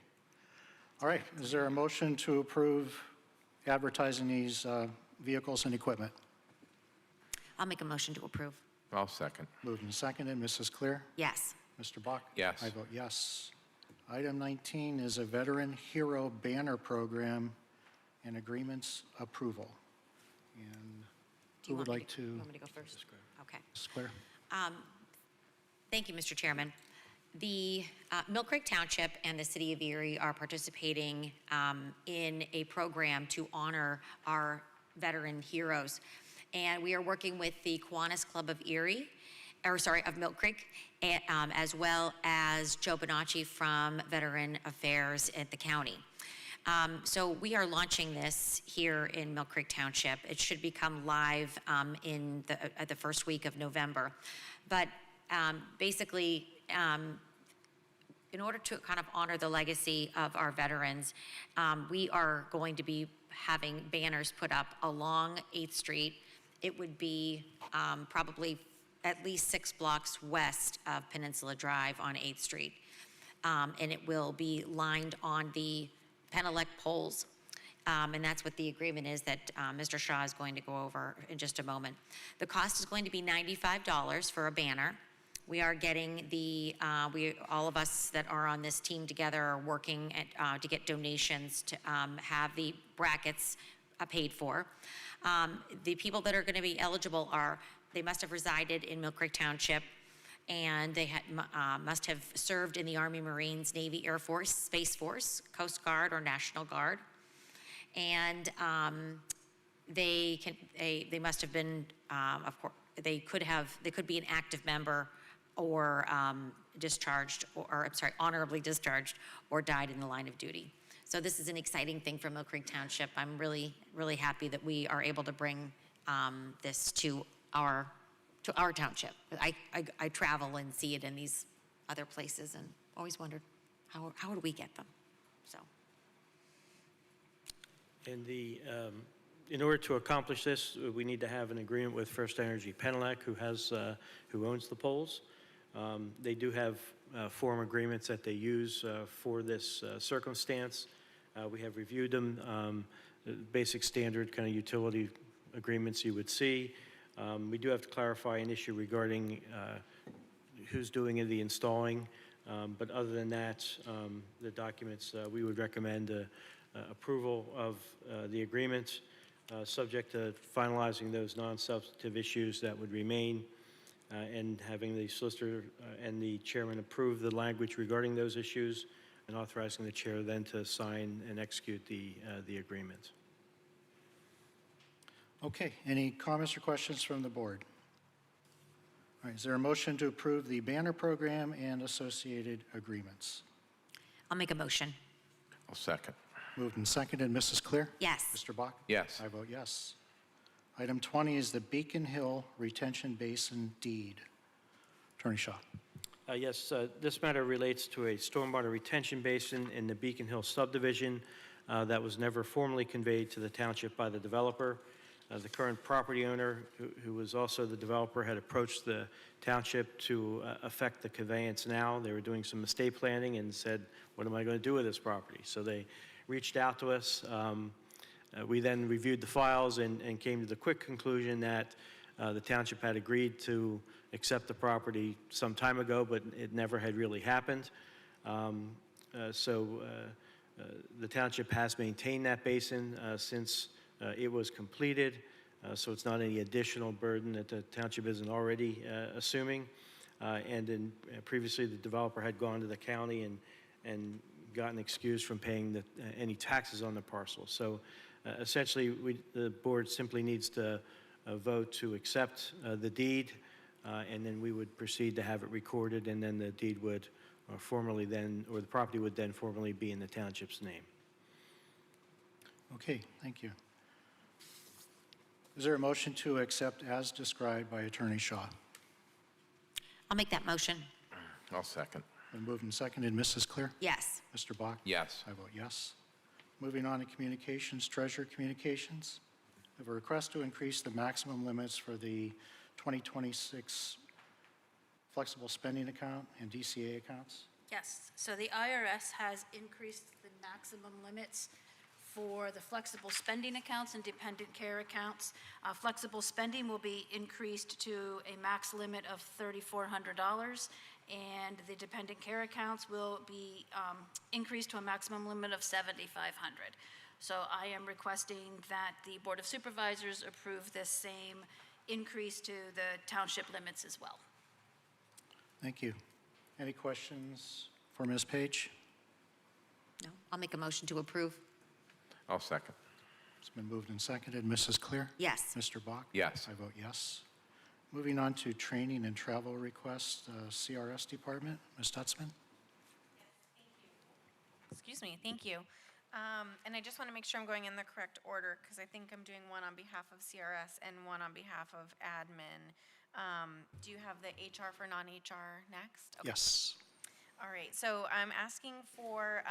All right. Is there a motion to approve advertising these vehicles and equipment. I'll make a motion to approve. I'll second. Moved and seconded. Mrs. Clear? Yes. Mr. Bach? Yes. I vote yes. Item 19 is a Veteran Hero Banner Program and Agreements Approval. And Do you who would want me like to? to? You want me to go first? Okay. Mrs. Clear? Thank you, Mr. Chairman. The Mill Creek Township and the City of Erie are participating in a program to honor our veteran heroes. And we are working with the Kiwanis Club of Mill Creek, as well as Joe Bonacci from Veteran Affairs at the county. So we are launching this here in Mill Creek Township. It should become live at the first week of November. But basically, in order to kind of honor the legacy of our veterans, we are going to be having banners put up along 8th Street. It would be probably at least 6 blocks west of Peninsula Drive on 8th Street. And it will be lined on the Penelec poles. And that's what the agreement is that Mr. Shaw is going to go over in just a moment. The cost is going to be $95 for a banner. We are getting all of us that are on this team together are working to get donations to have the brackets paid for. The people that are going to be eligible they must have resided in Mill Creek Township, and they must have served in the Army, Marines, Navy, Air Force, Space Force, Coast Guard, or National Guard. And they must have been, of course, they could be an active member or discharged, honorably discharged, or died in the line of duty. So this is an exciting thing for Mill Creek Township. I'm really, really happy that we are able to bring this to our township. I travel and see it in these other places and always wondered, how do we get them? So. And in order to accomplish this, we need to have an agreement with First Energy Penelec, who owns the poles. They do have form agreements that they use for this circumstance. We have reviewed them, basic standard kind of utility agreements you would see. We do have to clarify an issue regarding who's doing the installing, but other than that, the documents, we would recommend approval of the agreement, subject to finalizing those non-substantive issues that would remain, and having the solicitor and the chairman approve the language regarding those issues, and authorizing the chair then to sign and execute the agreement. Okay, any comments or questions from the board? All right, is there a motion to approve the banner program and associated agreements? I'll make a motion. I'll second. Moved and seconded. Mrs. Clear? Yes. Mr. Bach? Yes. I vote yes. Item 20 is the Beacon Hill Retention Basin deed. Attorney Shaw. Yes, this matter relates to a stormwater retention basin in the Beacon Hill subdivision that was never formally conveyed to the township by the developer. The current property owner, who was also the developer, had approached the township to effect the conveyance now. They were doing some estate planning and said, what am I going to do with this property? So they reached out to us. We then reviewed the files and came to the quick conclusion that the township had agreed to accept the property some time ago, but it never had really happened. So the township has maintained that basin since it was completed, so it's not any additional burden that the township isn't already assuming. And then previously, the developer had gone to the county and gotten excused from paying any taxes on the parcel. So essentially, the board simply needs to vote to accept the deed, and then we would proceed to have it recorded, and then the deed would formally then, or the property would then formally be in the township's name. Okay, thank you. Is there a motion to accept as described by Attorney Shaw? I'll make that motion. I'll second. Been moved and seconded. Mrs. Clear? Yes. Mr. Bach? Yes. I vote yes. Moving on to communications, Treasurer Communications. I have a request to increase the maximum limits for the 2026 flexible spending account and DCA accounts. Yes, so the IRS has increased the maximum limits For the flexible spending accounts and dependent care accounts, flexible spending will be increased to a max limit of $3,400, and the dependent care accounts will be increased to a maximum limit of $7,500. So I am requesting that the Board of Supervisors approve this same increase to the township limits as well. Thank you. Any questions for Ms. Page? No? I'll make a motion to approve. I'll second. It's been moved and seconded. Mrs. Clear? Yes. Mr. Bach? Yes. I vote yes. Moving on to training and travel requests, CRS Department. Ms. Stutzman? Excuse me, thank you. And I just want to make sure I'm going in the correct order, because I think I'm doing one on behalf of CRS and one on behalf of admin. Do you have the HR for non-HR next? Okay. Yes. All right, so I'm asking for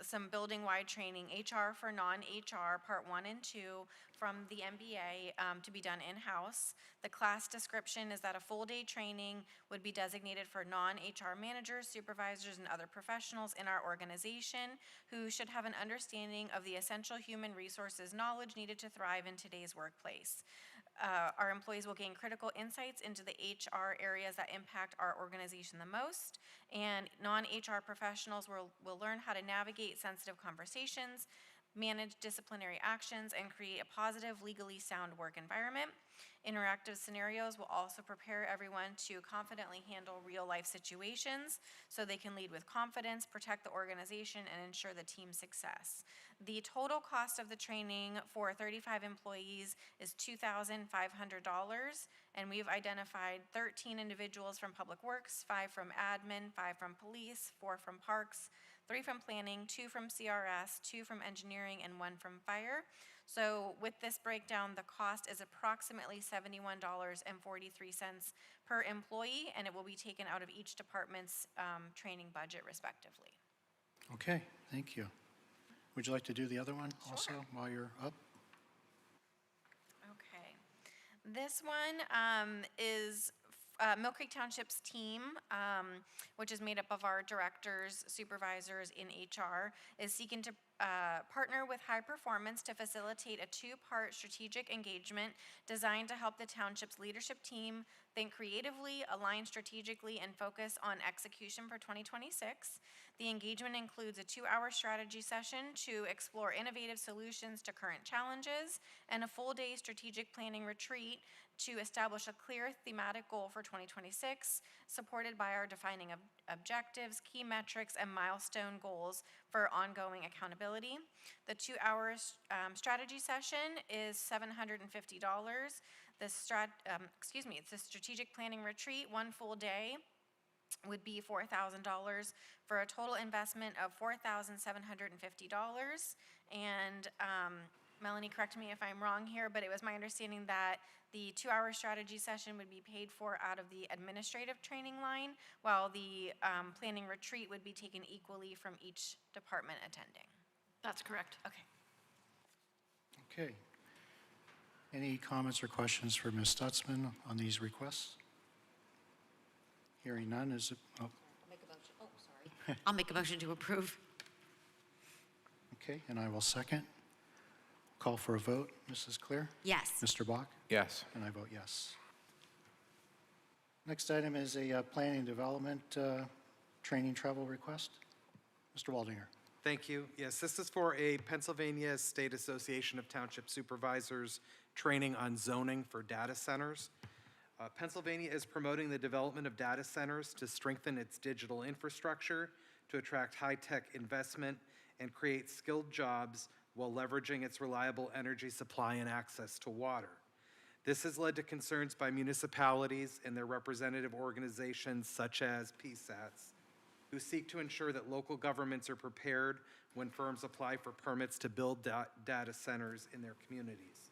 some building-wide training, HR for non-HR, Part 1 and 2, from the MBA to be done in-house. The class description is that a full-day training would be designated for non-HR managers, supervisors, and other professionals in our organization who should have an understanding of the essential human resources knowledge needed to thrive in today's workplace. Our employees will gain critical insights into the HR areas that impact our organization the most, and non-HR professionals will learn how to navigate sensitive conversations, manage disciplinary actions, and create a positive, legally sound work environment. Interactive scenarios will also prepare everyone to confidently handle real-life situations so they can lead with confidence, protect the organization, and ensure the team's success. The total cost of the training for 35 employees is $2,500, and we've identified 13 individuals from Public Works, 5 from admin, 5 from police, 4 from parks, 3 from planning, 2 from CRS, 2 from engineering, and 1 from fire. So with this breakdown, the cost is approximately $71.43 per employee, and it will be taken out of each department's training budget respectively. Okay, thank you. Would you like to do the other one also while you're up? Okay. This one is Mill Creek Township's team, which is made up of our directors, supervisors in HR, is seeking to partner with High Performance to facilitate a 2-part strategic engagement designed to help the township's leadership team think creatively, align strategically, and focus on execution for 2026. The engagement includes a 2-hour strategy session to explore innovative solutions to current challenges and a full-day strategic planning retreat to establish a clear thematic goal for 2026, supported by our defining objectives, key metrics, and milestone goals for ongoing accountability. The 2-hour strategy session is $750. It's a strategic planning retreat, 1 full day, would be $4,000 for a total investment of $4,750. And Melanie, correct me if I'm wrong here, but it was my understanding that the 2-hour strategy session would be paid for out of the administrative training line, while the planning retreat would be taken equally from each department attending. That's correct. Okay. Okay. Any comments or questions for Ms. Stutzman on these requests? Hearing none, is it, Make a motion. Oh, sorry. I'll make a motion to approve. okay, and I will second. Call for a vote. Mrs. Clear? Yes. Mr. Bach? Yes. And I vote yes. Next item is a planning and development training travel request. Mr. Waldinger. Thank you. Yes, this is for a Pennsylvania State Association of Township Supervisors training on zoning for data centers. Pennsylvania is promoting the development of data centers to strengthen its digital infrastructure, to attract high-tech investment, and create skilled jobs while leveraging its reliable energy supply and access to water. This has led to concerns by municipalities and their representative organizations such as PSATs, who seek to ensure that local governments are prepared when firms apply for permits to build data centers in their communities.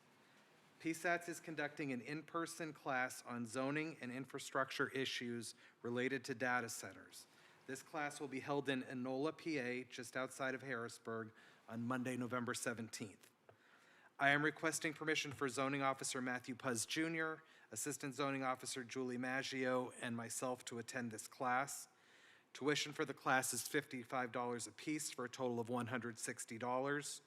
PSATs is conducting an in-person class on zoning and infrastructure issues related to data centers. This class will be held in Enola, PA, just outside of Harrisburg, on Monday, November 17th. I am requesting permission for Zoning Officer Matthew Puz Jr., Assistant Zoning Officer Julie Maggio, and myself to attend this class. Tuition for the class is $55 apiece for a total of $160.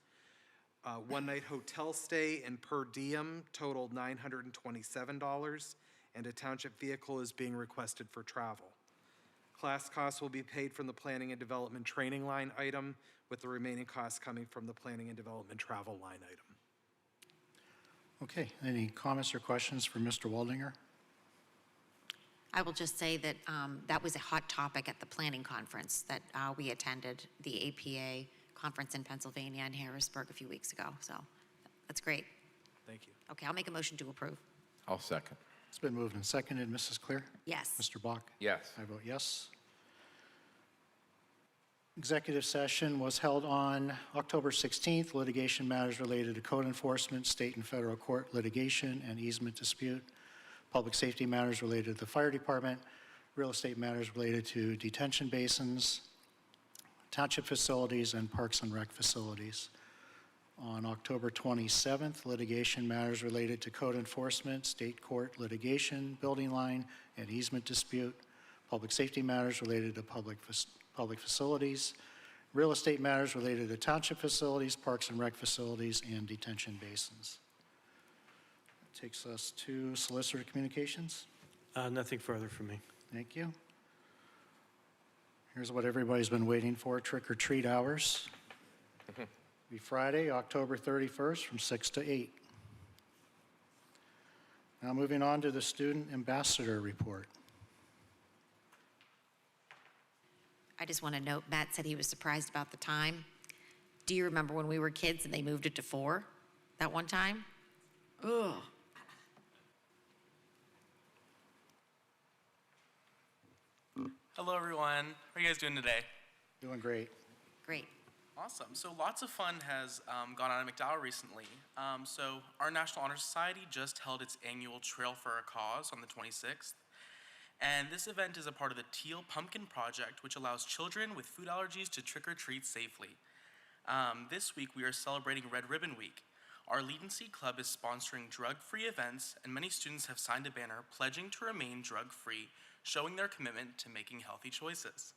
One-night hotel stay and per diem totaled $927, and a township vehicle is being requested for travel. Class costs will be paid from the Planning and Development training line item, with the remaining costs coming from the Planning and Development travel line item. Okay, any comments or questions for Mr. Waldinger? I will just say that that was a hot topic at the planning conference that we attended, the APA conference in Pennsylvania and Harrisburg a few weeks ago. So that's great. Thank you. Okay, I'll make a motion to approve. I'll second. It's been moved and seconded. Mrs. Clear? Yes. Mr. Bach? Yes. I vote yes. Executive session was held on October 16th. Litigation matters related to code enforcement, state and federal court litigation and easement dispute, public safety matters related to the fire department, real estate matters related to detention basins, township facilities, and parks and rec facilities. On October 27th, litigation matters related to code enforcement, state court litigation, building line and easement dispute, public safety matters related to public facilities, real estate matters related to township facilities, parks and rec facilities, and detention basins. That takes us to solicitor communications. Nothing further from me. Thank you. Here's what everybody's been waiting for, trick or treat hours. Be Friday, October 31st from 6 to 8. Now moving on to the student ambassador report. I just want to note, Matt said he was surprised about the time. Do you remember when we were kids and they moved it to 4 that one time? Ugh. Hello, everyone. How are you guys doing today? Doing great. Great. Awesome. So lots of fun has gone on at McDowell recently. So our National Honor Society just held its annual Trail for a Cause on the 26th. And this event is a part of the Teal Pumpkin Project, which allows children with food allergies to trick-or-treat safely. This week, we are celebrating Red Ribbon Week. Our Lead and See Club is sponsoring drug-free events, and many students have signed a banner pledging to remain drug-free, showing their commitment to making healthy choices.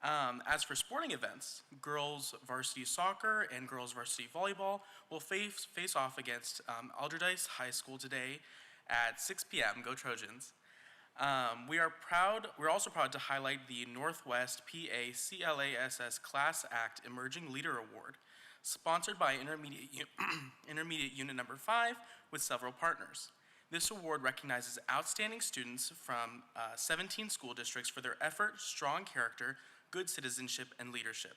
As for sporting events, girls varsity soccer and girls varsity volleyball will face off against Alderdice High School today at 6 p.m. Go Trojans. We're also proud to highlight the Northwest PA CLASS Class Act Emerging Leader Award, sponsored by Intermediate Unit Number 5 with several partners. This award recognizes outstanding students from 17 school districts for their effort, strong character, good citizenship, and leadership.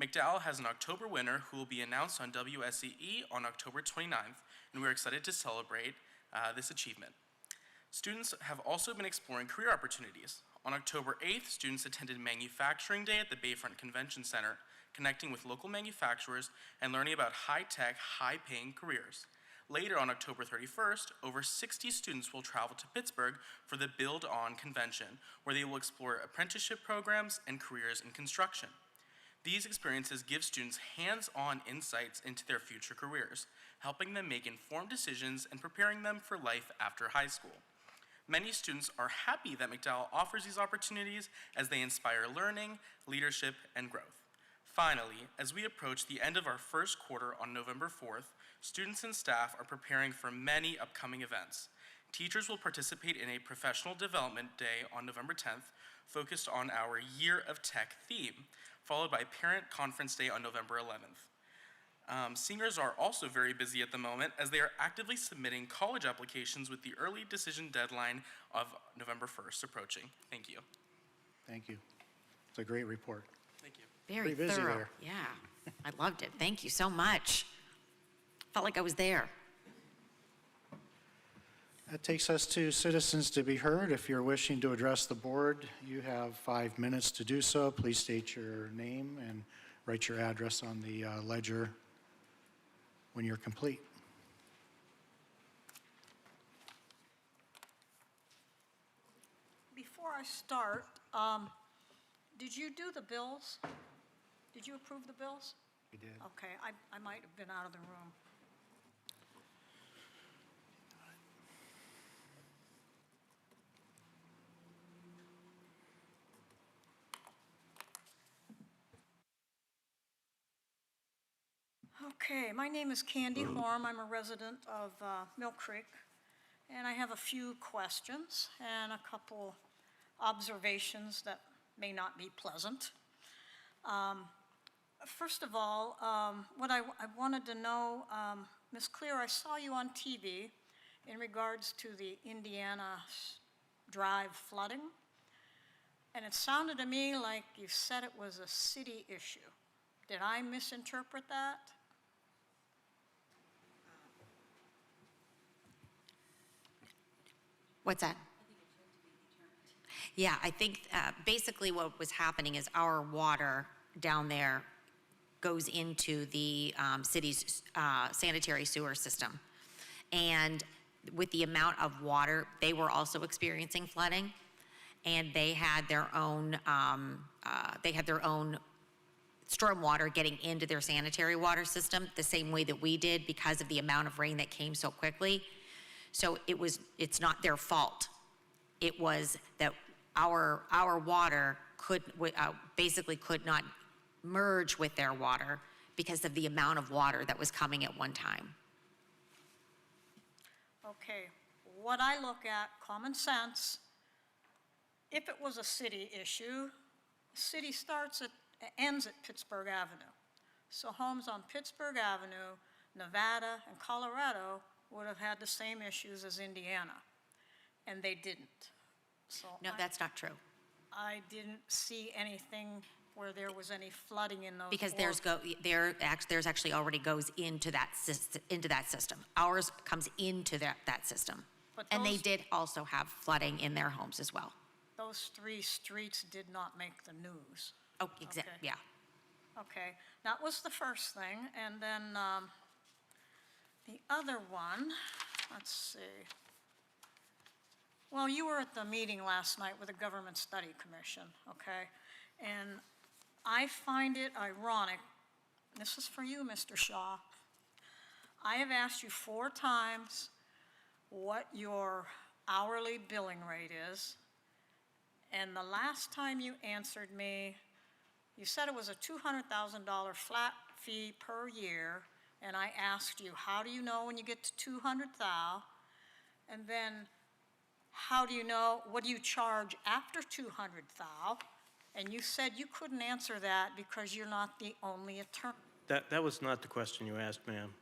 McDowell has an October winner who will be announced on WSEE on October 29th, and we're excited to celebrate this achievement. Students have also been exploring career opportunities. On October 8th, students attended Manufacturing Day at the Bayfront Convention Center, connecting with local manufacturers and learning about high-tech, high-paying careers. Later on October 31st, over 60 students will travel to Pittsburgh for the Build On Convention, where they will explore apprenticeship programs and careers in construction. These experiences give students hands-on insights into their future careers, helping them make informed decisions and preparing them for life after high school. Many students are happy that McDowell offers these opportunities as they inspire learning, leadership, and growth. Finally, as we approach the end of our first quarter on November 4th, students and staff are preparing for many upcoming events. Teachers will participate in a professional development day on November 10th, focused on our Year of Tech theme, followed by Parent Conference Day on November 11th. Seniors are also very busy at the moment as they are actively submitting college applications with the early decision deadline of November 1st approaching. Thank you. Thank you. It's a great report. Thank you. Very Pretty busy thorough. there. Yeah, I loved it. Thank you so much. Felt like I was there. That takes us to citizens to be heard. If you're wishing to address the board, you have 5 minutes to do so. Please state your name and write your address on the ledger when you're complete. Before I start, did you do the bills? Did you approve the bills? We did. Okay, I might have been out of the room. Okay, my name is Candy Horn. I'm a resident of Mill Creek, and I have a few questions and a couple observations that may not be pleasant. First of all, what I wanted to know, Ms. Clear, I saw you on TV in regards to the Indiana Drive flooding, and it sounded to me like you said it was a city issue. Did I misinterpret that? What's that? Yeah, I think basically what was happening is our water down there goes into the city's sanitary sewer system. And with the amount of water, they were also experiencing flooding, and they had their own stormwater getting into their sanitary water system the same way that we did because of the amount of rain that came so quickly. So it's not their fault. It was that our water basically could not merge with their water because of the amount of water that was coming at one time. Okay, what I look at, common sense, if it was a city issue, the city ends at Pittsburgh Avenue. So homes on Pittsburgh Avenue, Nevada, and Colorado would have had the same issues as Indiana, and they didn't. So No, that's not true. I didn't see anything where there was any flooding in those. Because there's actually already goes into that system. Ours comes into that system. And they did also have flooding in their homes as well. Those 3 streets did not make the news. Oh, exactly, Okay. yeah. Okay, that was the first thing, and then the other one, let's see. Well, you were at the meeting last night with the Government Study Commission, okay? And I find it ironic, this is for you, Mr. Shaw. I have asked you 4 times what your hourly billing rate is, and the last time you answered me, you said it was a $200,000 flat fee per year, and I asked you, how do you know when you get to 200,000? And then, how do you know, what do you charge after 200,000? And you said you couldn't answer that because you're not the only attorney. That was not the question you asked, ma'am.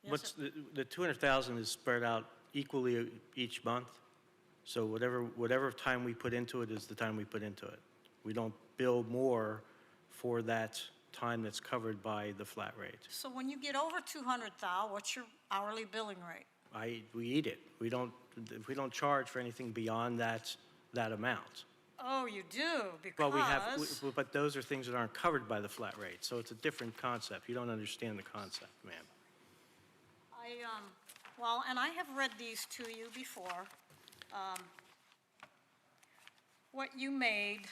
Yes, The 200,000 is spread out equally each month. So whatever time we put into it is the time we put into it. We don't bill more for that time that's covered by the flat rate. So when you get over 200,000, what's your hourly billing rate? We eat it. We don't charge for anything beyond that amount. Oh, you do, because. Well, but those are things that aren't covered by the flat rate, so it's a different concept. You don't understand the concept, ma'am. Well, and I have read these to you before. What you made,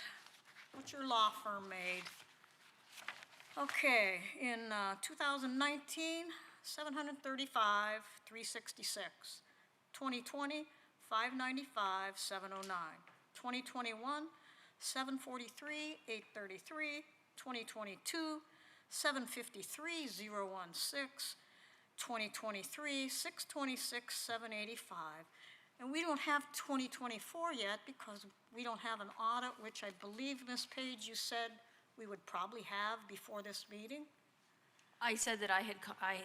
what your law firm made. Okay, in 2019, $735,366. 2020, $595,709. 2021, $743,833. 2022, $753,016. 2023, $626,785. And we don't have 2024 yet because we don't have an audit, which I believe, Ms. Page, you said we would probably have before this meeting? I said that I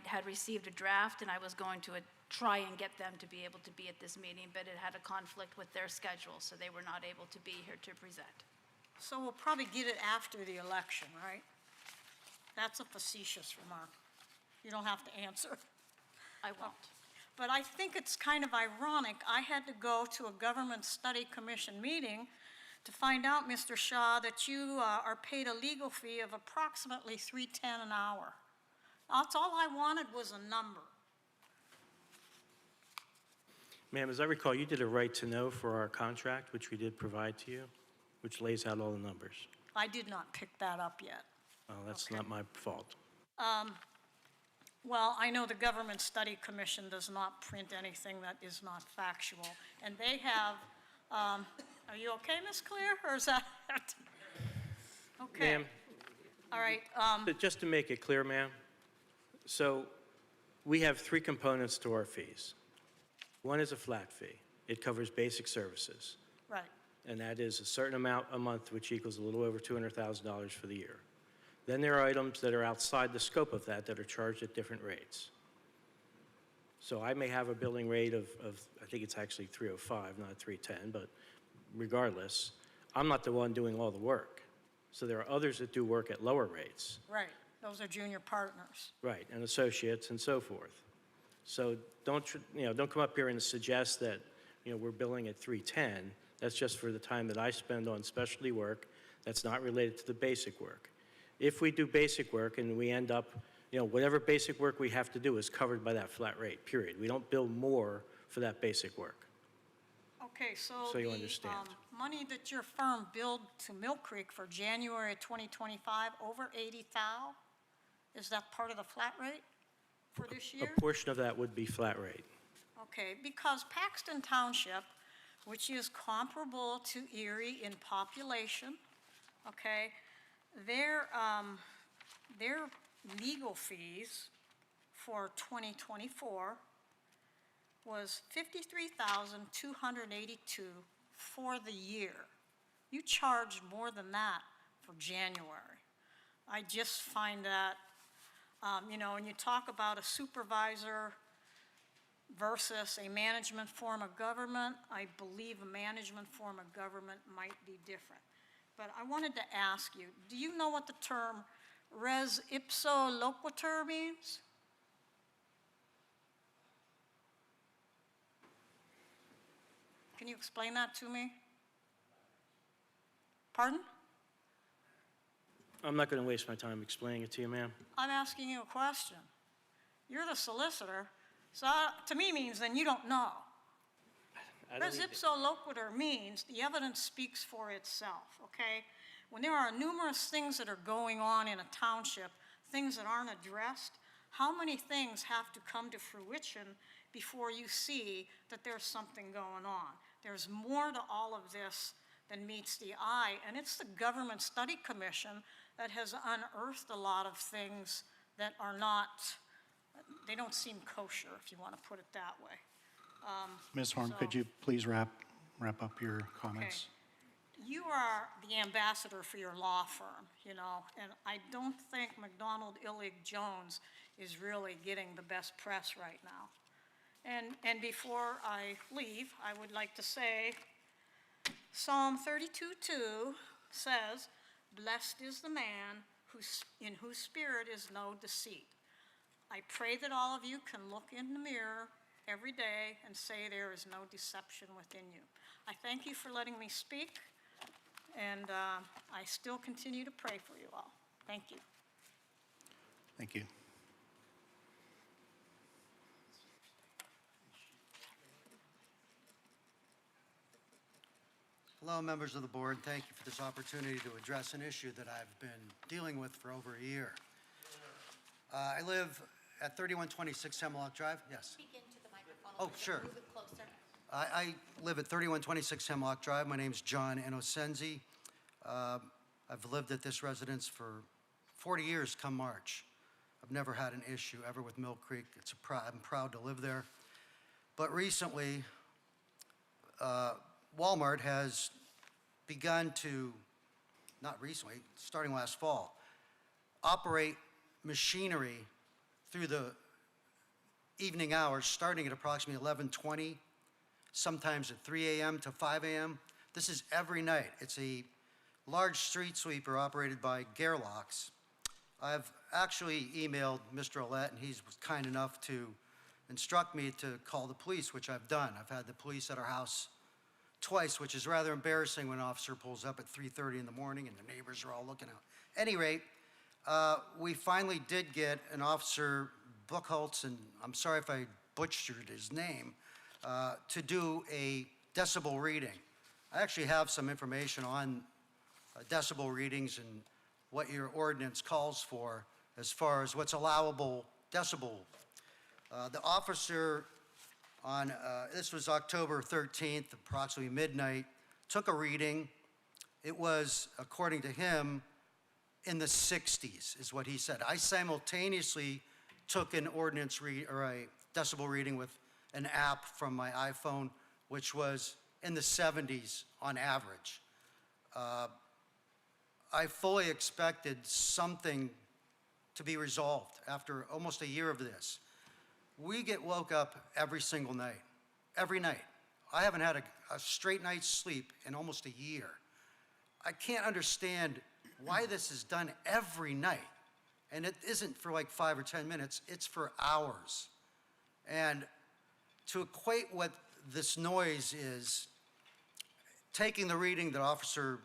had received a draft, and I was going to try and get them to be able to be at this meeting, but it had a conflict with their schedule, so they were not able to be here to present. So we'll probably get it after the election, right? That's a facetious remark. You don't have to answer. I won't. But I think it's kind of ironic. I had to go to a Government Study Commission meeting to find out, Mr. Shaw, that you are paid a legal fee of approximately $310 an hour. That's all I wanted was a number. Ma'am, as I recall, you did a right to know for our contract, which we did provide to you, which lays out all the numbers. I did not pick that up yet. Oh, that's not my fault. Well, I know the Government Study Commission does not print anything that is not factual, and they have, are you okay, Ms. Clear, or is that? Okay. Ma'am, All right, just to make it clear, ma'am, So we have three components to our fees. One is a flat fee. It covers basic services, Right. and that is a certain amount a month, which equals a little over $200,000 for the year. Then there are items that are outside the scope of that are charged at different rates. So I may have a billing rate of I think it's actually 305, not 310, but regardless, I'm not the one doing all the work. So there are others that do work at lower rates. Right. Those are junior partners. Right, and associates and so forth. So don't come up here and suggest that, we're billing at 310. That's just for the time that I spend on specialty work. That's not related to the basic work. If we do basic work and we end up, whatever basic work we have to do is covered by that flat rate, period. We don't bill more for that basic work. Okay, so So you the understand. money that your firm billed to Mill Creek for January 2025, over 80,000, is that part of the flat rate for this year? A portion of that would be flat rate. Okay, because Paxton Township, which is comparable to Erie in population, okay, their legal fees for 2024 was $53,282 for the year. You charged more than that for January. I just find that, when you talk about a supervisor versus a management form of government, I believe a management form of government might be different. But I wanted to ask you, do you know what the term res ipsa loquitur means? Can you explain that to me? Pardon? I'm not going to waste my time explaining it to you, ma'am. I'm asking you a question. You're the solicitor, so to me means then you don't know. Res ipsa loquitur means the evidence speaks for itself, okay? When there are numerous things that are going on in a township, things that aren't addressed, how many things have to come to fruition before you see that there's something going on? There's more to all of this than meets the eye, and it's the Government Study Commission that has unearthed a lot of things that are not, they don't seem kosher, if you want to put it that way. Ms. Horn, could you please wrap up your comments? Okay. You are the ambassador for your law firm, and I don't think McDonald Illig Jones is really getting the best press right now. And before I leave, I would like to say Psalm 32:2 says, "Blessed is the man in whose spirit is no deceit." I pray that all of you can look in the mirror every day and say there is no deception within you. I thank you for letting me speak, and I still continue to pray for you all. Thank you. Thank you. Hello, members of the board. Thank you for this opportunity to address an issue that I've been dealing with for over a year. I live at 3126 Hemlock Drive. Yes. Speak into the microphone. Oh, sure. Move it closer. I live at 3126 Hemlock Drive. My name's John Innocenzi. I've lived at this residence for 40 years come March. I've never had an issue ever with Mill Creek. I'm proud to live there. But recently, Walmart has begun to, not recently, starting last fall, operate machinery through the evening hours, starting at approximately 11:20, sometimes at 3 a.m. to 5 a.m. This is every night. It's a large street sweeper operated by Gerlachs. I've actually emailed Mr. Ouellette, and he was kind enough to instruct me to call the police, which I've done. I've had the police at our house twice, which is rather embarrassing when an officer pulls up at 3:30 in the morning and the neighbors are all looking out. At any rate, we finally did get an officer, Buchholz, and I'm sorry if I butchered his name, to do a decibel reading. I actually have some information on decibel readings and what your ordinance calls for as far as what's allowable decibel. The officer on, this was October 13th, approximately midnight, took a reading. It was, according to him, in the 60s, is what he said. I simultaneously took an ordinance or a decibel reading with an app from my iPhone, which was in the 70s on average. I fully expected something to be resolved after almost a year of this. We get woke up every single night, every night. I haven't had a straight night's sleep in almost a year. I can't understand why this is done every night. And it isn't for like 5 or 10 minutes, it's for hours. And to equate what this noise is, taking the reading that officer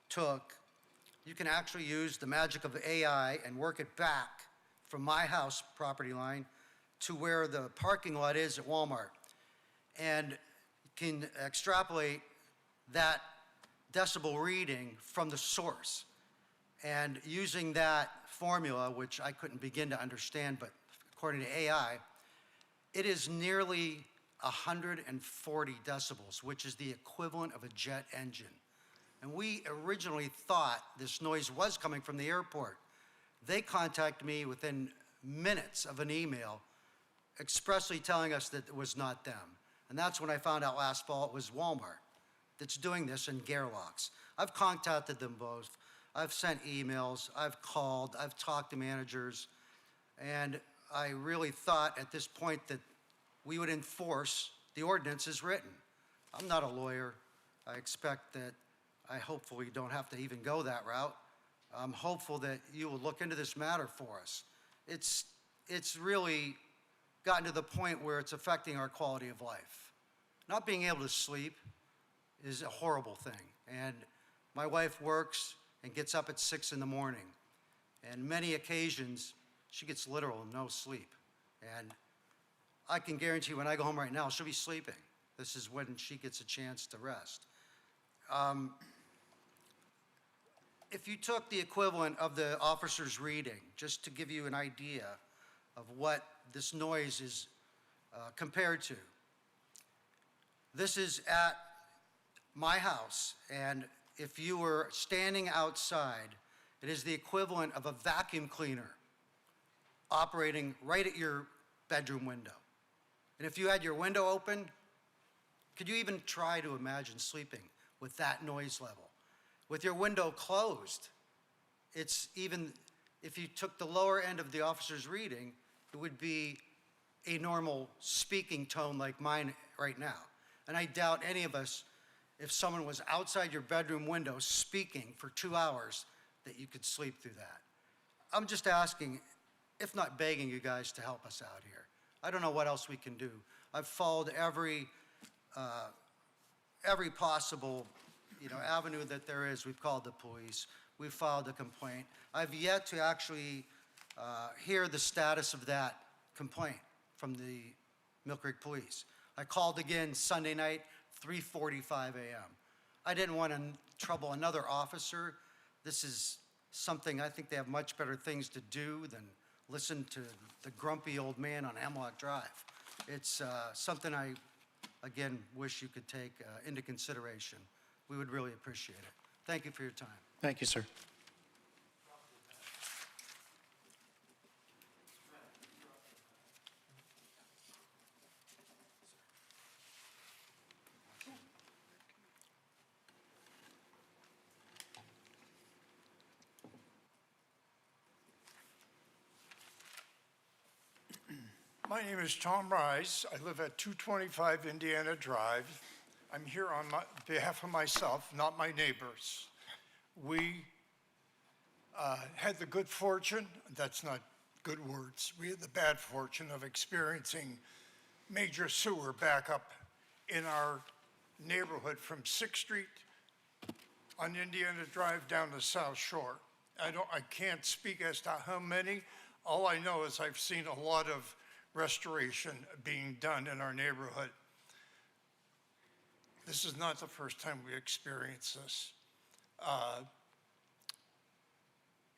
took, you can actually use the magic of AI and work it back from my house property line to where the parking lot is at Walmart. And can extrapolate that decibel reading from the source. And using that formula, which I couldn't begin to understand, but according to AI, it is nearly 140 decibels, which is the equivalent of a jet engine. And we originally thought this noise was coming from the airport. They contacted me within minutes of an email expressly telling us that it was not them. And that's when I found out last fall it was Walmart that's doing this in Gerlachs. I've contacted them both. I've sent emails, I've called, I've talked to managers, and I really thought at this point that we would enforce the ordinance as written. I'm not a lawyer. I expect that I hopefully don't have to even go that route. I'm hopeful that you will look into this matter for us. It's really gotten to the point where it's affecting our quality of life. Not being able to sleep is a horrible thing. And my wife works and gets up at 6 in the morning. And many occasions, she gets literal no sleep. And I can guarantee when I go home right now, she'll be sleeping. This is when she gets a chance to rest. If you took the equivalent of the officer's reading, just to give you an idea of what this noise is compared to, this is at my house, and if you were standing outside, it is the equivalent of a vacuum cleaner operating right at your bedroom window. And if you had your window open, could you even try to imagine sleeping with that noise level? With your window closed, it's even, if you took the lower end of the officer's reading, it would be a normal speaking tone like mine right now. And I doubt any of us, if someone was outside your bedroom window speaking for 2 hours, that you could sleep through that. I'm just asking, if not begging you guys to help us out here. I don't know what else we can do. I've followed every possible avenue that there is. We've called the police. We've filed a complaint. I've yet to actually hear the status of that complaint from the Mill Creek Police. I called again Sunday night, 3:45 a.m. I didn't want to trouble another officer. This is something I think they have much better things to do than listen to the grumpy old man on Hemlock Drive. It's something I, again, wish you could take into consideration. We would really appreciate it. Thank you for your time. Thank you, sir. My name is Tom Rise. I live at 225 Indiana Drive. I'm here on behalf of myself, not my neighbors. We had the good fortune, that's not good words, we had the bad fortune of experiencing major sewer backup in our neighborhood from 6th Street on Indiana Drive down to South Shore. I can't speak as to how many. All I know is I've seen a lot of restoration being done in our neighborhood. This is not the first time we experienced this.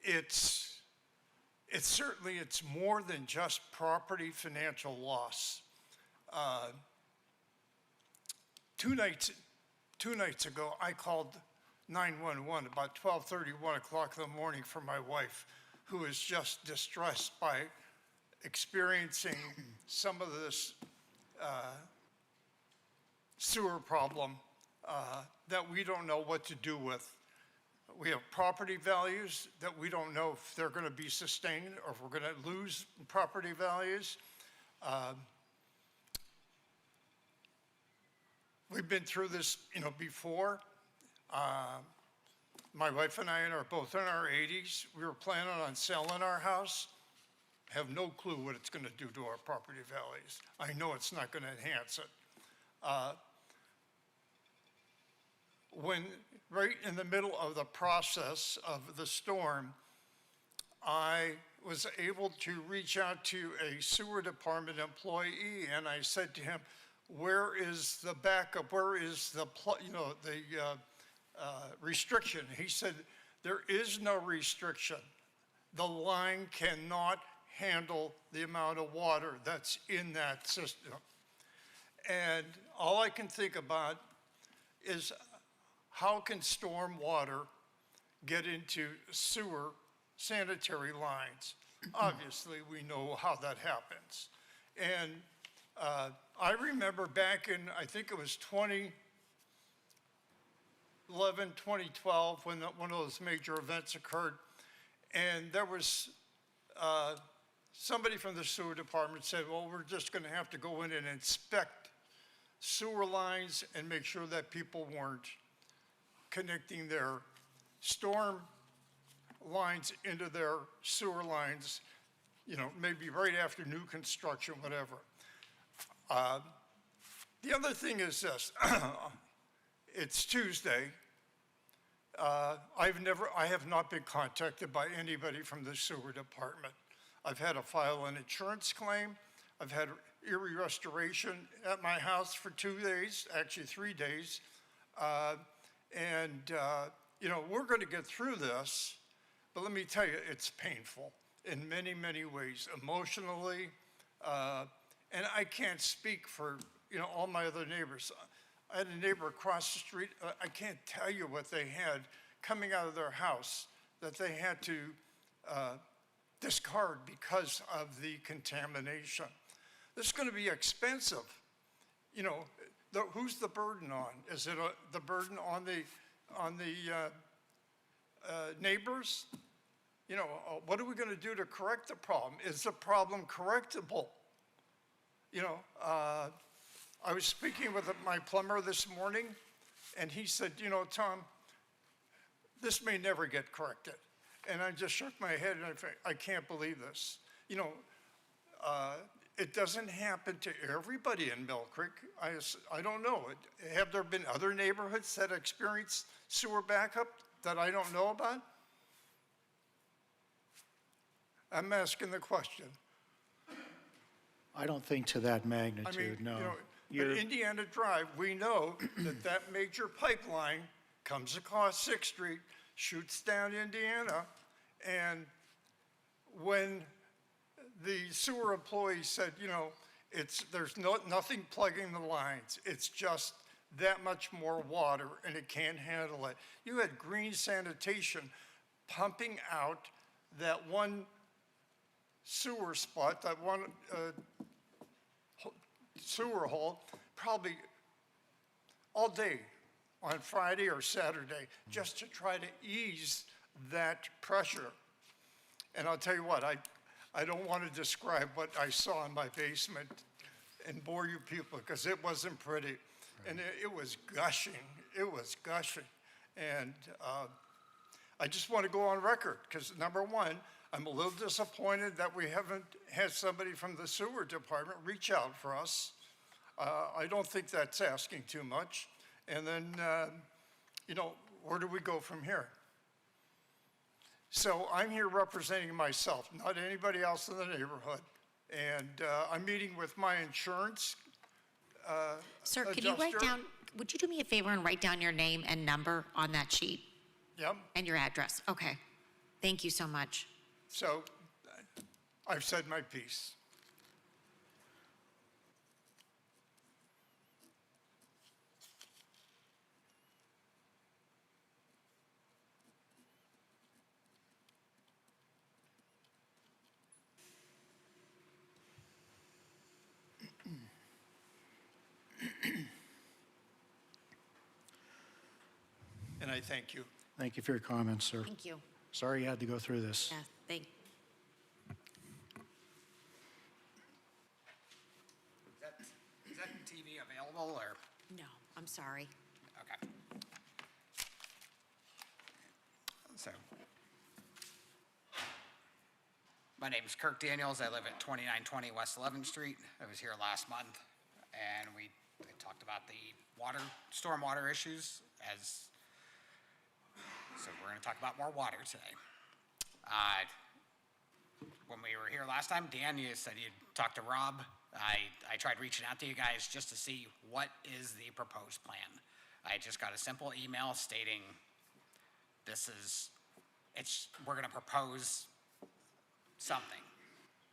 It's more than just property financial loss. Two nights ago, I called 911 about 12:30, 1 o'clock in the morning for my wife, who is just distressed by experiencing some of this sewer problem that we don't know what to do with. We have property values that we don't know if they're going to be sustained or if we're going to lose property values. We've been through this, before. My wife and I are both in our 80s. We were planning on selling our house. Have no clue what it's going to do to our property values. I know it's not going to enhance it. When right in the middle of the process of the storm, I was able to reach out to a sewer department employee, and I said to him, "Where is the backup? Where is the restriction?" He said, "There is no restriction. The line cannot handle the amount of water that's in that system." And all I can think about is how can storm water get into sewer sanitary lines? Obviously, we know how that happens. And I remember back in, I think it was 2011, 2012, when one of those major events occurred, and there was somebody from the sewer department said, "Well, we're just going to have to go in and inspect sewer lines and make sure that people weren't connecting their storm lines into their sewer lines, maybe right after new construction, whatever." The other thing is this, it's Tuesday. I have not been contacted by anybody from the sewer department. I've had to file an insurance claim. I've had Erie Restoration at my house for 2 days, actually 3 days. We're going to get through this, but let me tell you, it's painful in many, many ways, emotionally. And I can't speak for, all my other neighbors. I had a neighbor across the street. I can't tell you what they had coming out of their house that they had to discard because of the contamination. This is going to be expensive. Who's the burden on? Is it the burden on the neighbors? What are we going to do to correct the problem? Is the problem correctable? I was speaking with my plumber this morning, and he said, "Tom, this may never get corrected." And I just shook my head, and I can't believe this. It doesn't happen to everybody in Mill Creek. I don't know. Have there been other neighborhoods that experience sewer backup that I don't know about? I'm asking the question. I don't think to that I magnitude, mean, no. at Indiana Drive, we know that major pipeline comes across 6th Street, shoots down Indiana, and when the sewer employee said, there's nothing plugging the lines. It's just that much more water, and it can't handle it. You had Green Sanitation pumping out that one sewer spot, that one sewer hole, probably all day on Friday or Saturday, just to try to ease that pressure. And I'll tell you what, I don't want to describe what I saw in my basement and bore you people, because it wasn't pretty. And it was gushing. It was gushing. And I just want to go on record, because number one, I'm a little disappointed that we haven't had somebody from the sewer department reach out for us. I don't think that's asking too much. And then, where do we go from here? So I'm here representing myself, not anybody else in the neighborhood. And I'm meeting with my insurance Sir, can you write adjuster. down, would you do me a favor and write down your name and number on that sheet Yep. and your address? Okay. Thank you so much. So I've said my piece. I thank you. Thank you for your comments, sir. Thank you. Sorry you had to go through this. Yeah, Is that TV available, or? no, I'm sorry. Okay. So, my name is Kirk Daniels. I live at 2920 West 11th Street. I was here last month, and we talked about the stormwater issues so we're going to talk about more water today. When we were here last time, Dan, you said you'd talked to Rob. I tried reaching out to you guys just to see what is the proposed plan. I just got a simple email stating we're going to propose something.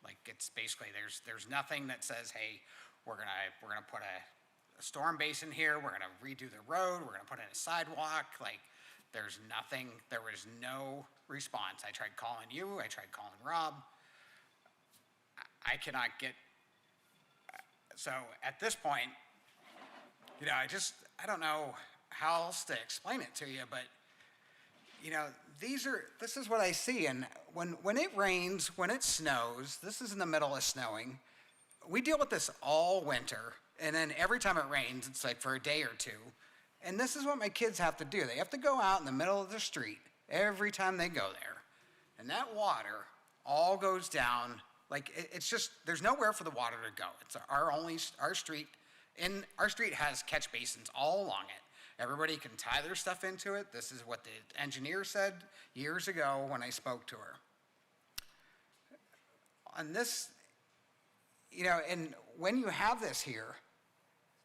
Like, it's basically, there's nothing that says, hey, we're gonna put a storm basin here, we're gonna redo the road, we're gonna put in a sidewalk. Like, there's nothing, there was no response. I tried calling you, I tried calling Rob. I cannot get, so at this point, I don't know how else to explain it to you, but this is what I see. And when it rains, when it snows, this is in the middle of snowing, we deal with this all winter. And then every time it rains, it's like for a day or two. And this is what my kids have to do. They have to go out in the middle of the street every time they go there. And that water all goes down. Like, it's just, there's nowhere for the water to go. It's our street, and our street has catch basins all along it. Everybody can tie their stuff into it. This is what the engineer said years ago when I spoke to her. On this, and when you have this here,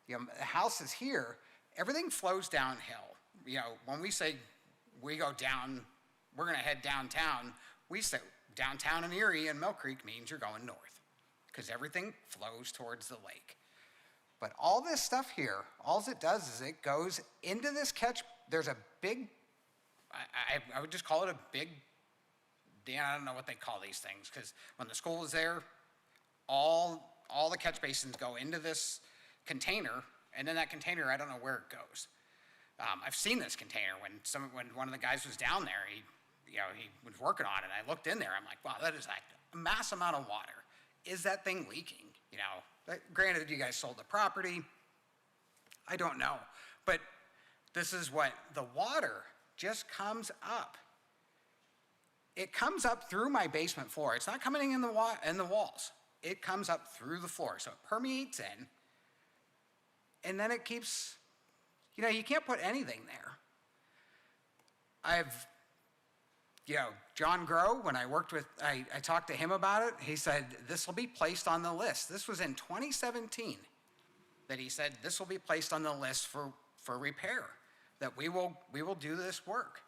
the house is here, everything flows downhill. When we say we go down, we're gonna head downtown, we say downtown in Erie and Mill Creek means you're going north, because everything flows towards the lake. But all this stuff here, all it does is it goes into this catch. There's a big, I would just call it a big, Dan, I don't know what they call these things, because when the school is there, all the catch basins go into this container, and then that container, I don't know where it goes. I've seen this container when one of the guys was down there, he was working on it. I looked in there, I'm like, wow, that is like a mass amount of water. Is that thing leaking? Granted, you guys sold the property. I don't know. But this is what the water just comes up. It comes up through my basement floor. It's not coming in the walls. It comes up through the floor. So it permeates in. And then it keeps, you can't put anything there. John Grow, when I talked to him about it, he said, this will be placed on the list. This was in 2017 that he said, this will be placed on the list for repair, that we will do this work.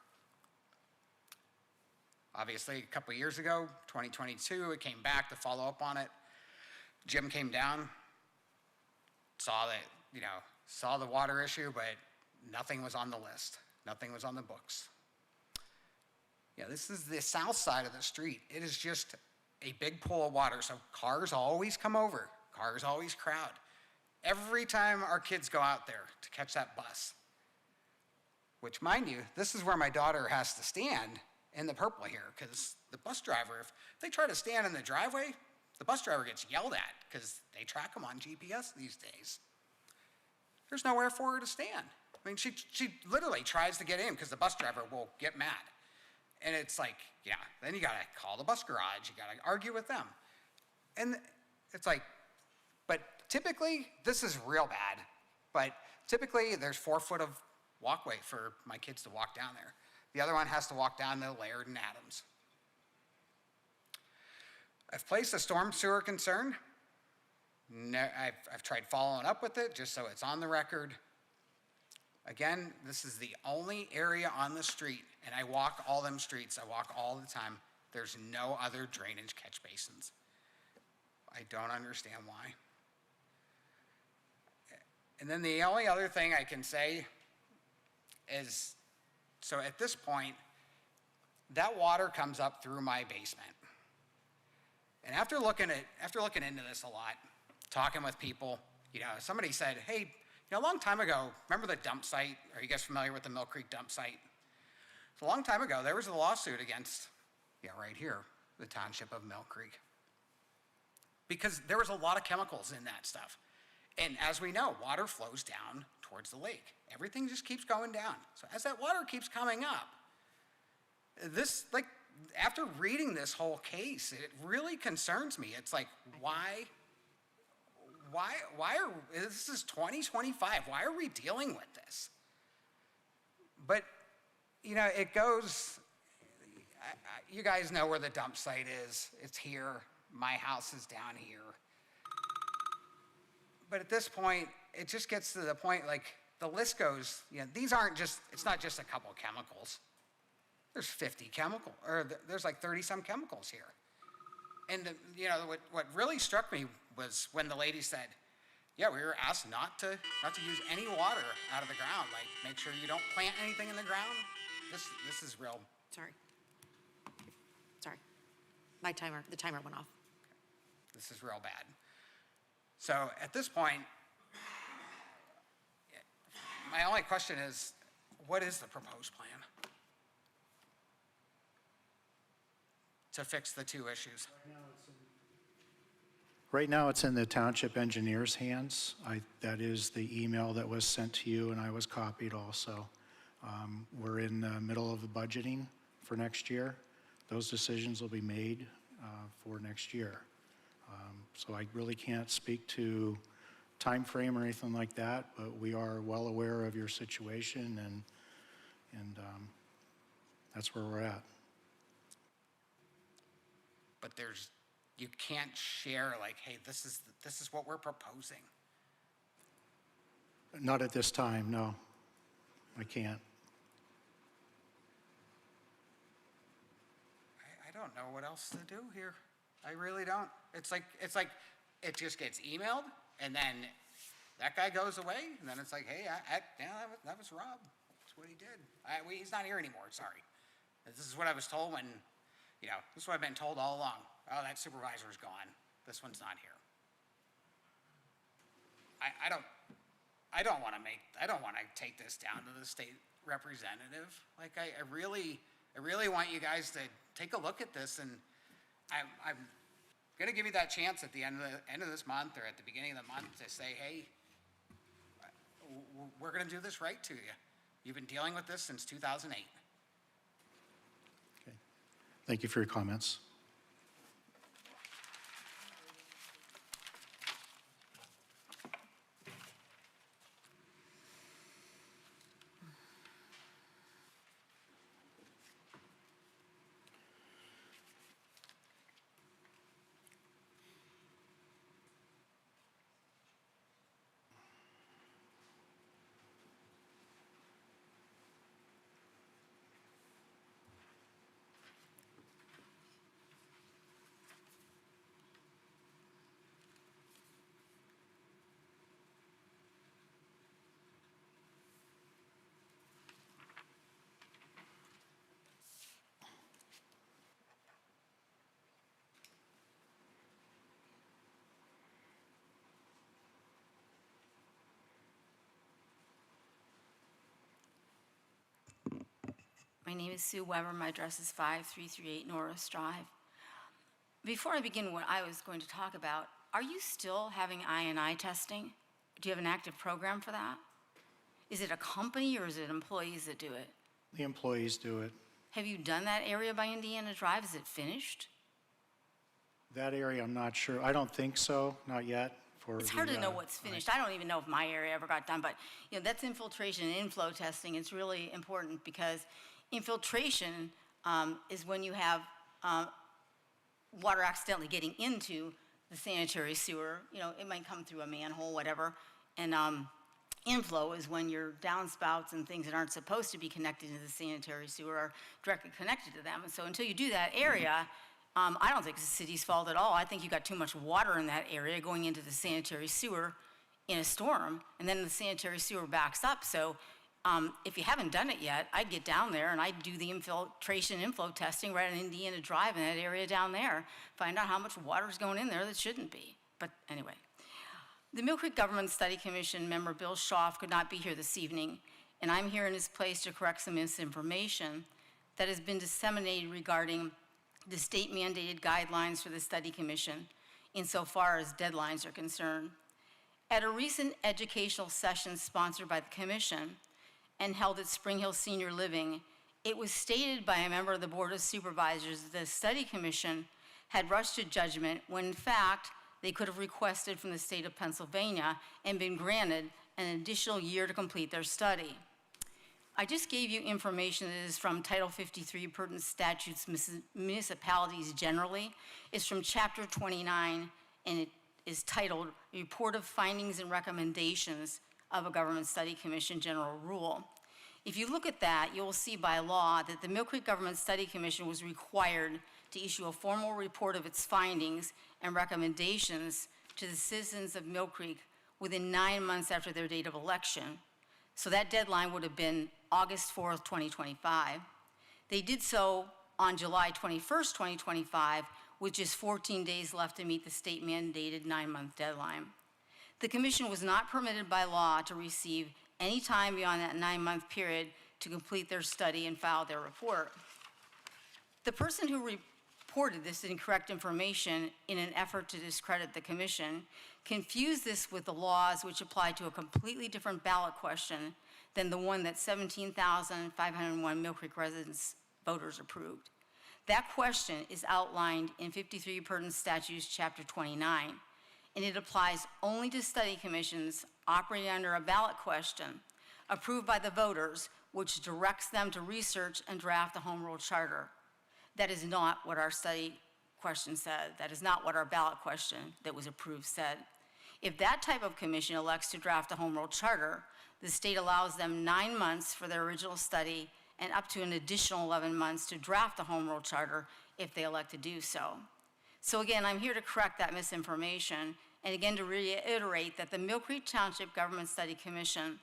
Obviously, a couple years ago, 2022, it came back to follow up on it. Jim came down, saw the water issue, but nothing was on the list. Nothing was on the books. This is the south side of the street. It is just a big pool of water, so cars always come over. Cars always crowd. Every time our kids go out there to catch that bus, which, mind you, this is where my daughter has to stand in the purple here, because the bus driver, if they try to stand in the driveway, the bus driver gets yelled at because they track them on GPS these days. There's nowhere for her to stand. I mean, she literally tries to get in because the bus driver will get mad. And it's like, then you gotta call the bus garage, you gotta argue with them. And it's like, but typically, this is real bad, but typically there's 4 foot of walkway for my kids to walk down there. The other one has to walk down to Laird and Adams. I've placed a storm sewer concern. I've tried following up with it just so it's on the record. Again, this is the only area on the street, and I walk all them streets, I walk all the time. There's no other drainage catch basins. I don't understand why. And then the only other thing I can say is, so at this point, that water comes up through my basement. And after looking into this a lot, talking with people, somebody said, hey, a long time ago, remember the dump site? Are you guys familiar with the Mill Creek dump site? So a long time ago, there was a lawsuit against, right here, the township of Mill Creek. Because there was a lot of chemicals in that stuff. And as we know, water flows down towards the lake. Everything just keeps going down. So as that water keeps coming up, this, like, after reading this whole case, it really concerns me. It's like, why are, this is 2025, why are we dealing with this? But, it goes, you guys know where the dump site is. It's here. My house is down here. But at this point, it just gets to the point, like, the list goes, these aren't just, it's not just a couple of chemicals. There's 50 chemicals, or there's like 30-some chemicals here. And, what really struck me was when the lady said, we were asked not to use any water out of the ground. Like, make sure you don't plant anything in the ground. This is real. Sorry. The timer went off. This is real bad. So at this point, my only question is, what is the proposed plan to fix the two issues? Right now, it's in the township engineer's hands. That is the email that was sent to you, and I was copied also. We're in the middle of the budgeting for next year. Those decisions will be made for next year. So I really can't speak to time frame or anything like that, but we are well aware of your situation, and that's where we're at. But you can't share like, hey, this is what we're proposing. Not at this time, no. I can't. I don't know what else to do here. I really don't. It's like it just gets emailed, and then that guy goes away, and then it's like, hey, that was Rob. That's what he did. He's not here anymore. Sorry. This is what I was told when, this is what I've been told all along. Oh, that supervisor's gone. This one's not here. I don't want to take this down to the state representative. Like, I really want you guys to take a look at this, and I'm going to give you that chance at the end of this month or at the beginning of the month to say, hey, we're going to do this right to you. You've been dealing with this since 2008. Okay. Thank you for your comments. My name is Sue Weber. My address is 5338 Norris Drive. Before I begin what I was going to talk about, are you still having I&I testing? Do you have an active program for that? Is it a company or is it employees that do it? The employees do it. Have you done that area by Indiana Drive? Is it finished? That area, I'm not sure. I don't think so, not yet. It's hard to know what's finished. I don't even know if my area ever got done, but that's infiltration and inflow testing. It's really important because infiltration is when you have water accidentally getting into the sanitary sewer. It might come through a manhole, whatever. And inflow is when your downspouts and things that aren't supposed to be connected to the sanitary sewer are directly connected to them. And so until you do that area, I don't think it's the city's fault at all. I think you got too much water in that area going into the sanitary sewer in a storm, and then the sanitary sewer backs up. So if you haven't done it yet, I'd get down there and I'd do the infiltration inflow testing right on Indiana Drive in that area down there, find out how much water is going in there that shouldn't be. But anyway, the Mill Creek Government Study Commission member Bill Schaaf could not be here this evening, and I'm here in his place to correct some misinformation. that has been disseminated regarding the state-mandated guidelines for the study commission insofar as deadlines are concerned. At a recent educational session sponsored by the commission and held at Spring Hill Senior Living, it was stated by a member of the Board of Supervisors that the study commission had rushed to judgment when in fact they could have requested from the state of Pennsylvania and been granted an additional year to complete their study. I just gave you information that is from Title 53 pertinent statutes, municipalities generally. It's from Chapter 29, and it is titled Report of Findings and Recommendations of a Government Study Commission General Rule. If you look at that, you will see by law that the Mill Creek Government Study Commission was required to issue a formal report of its findings and recommendations to the citizens of Mill Creek within 9 months after their date of election. So that deadline would have been August 4th, 2025. They did so on July 21st, 2025, with just 14 days left to meet the state-mandated 9-month deadline. The commission was not permitted by law to receive any time beyond that 9-month period to complete their study and file their report. The person who reported this incorrect information in an effort to discredit the commission confused this with the laws which apply to a completely different ballot question than the one that 17,501 Mill Creek residents voters approved. That question is outlined in 53 pertinent statutes, Chapter 29, and it applies only to study commissions operating under a ballot question approved by the voters, which directs them to research and draft a home rule charter. That is not what our study question said. That is not what our ballot question that was approved said. If that type of commission elects to draft a home rule charter, the state allows them 9 months for their original study and up to an additional 11 months to draft a home rule charter if they elect to do so. So again, I'm here to correct that misinformation and again to reiterate that the Mill Creek Township Government Study Commission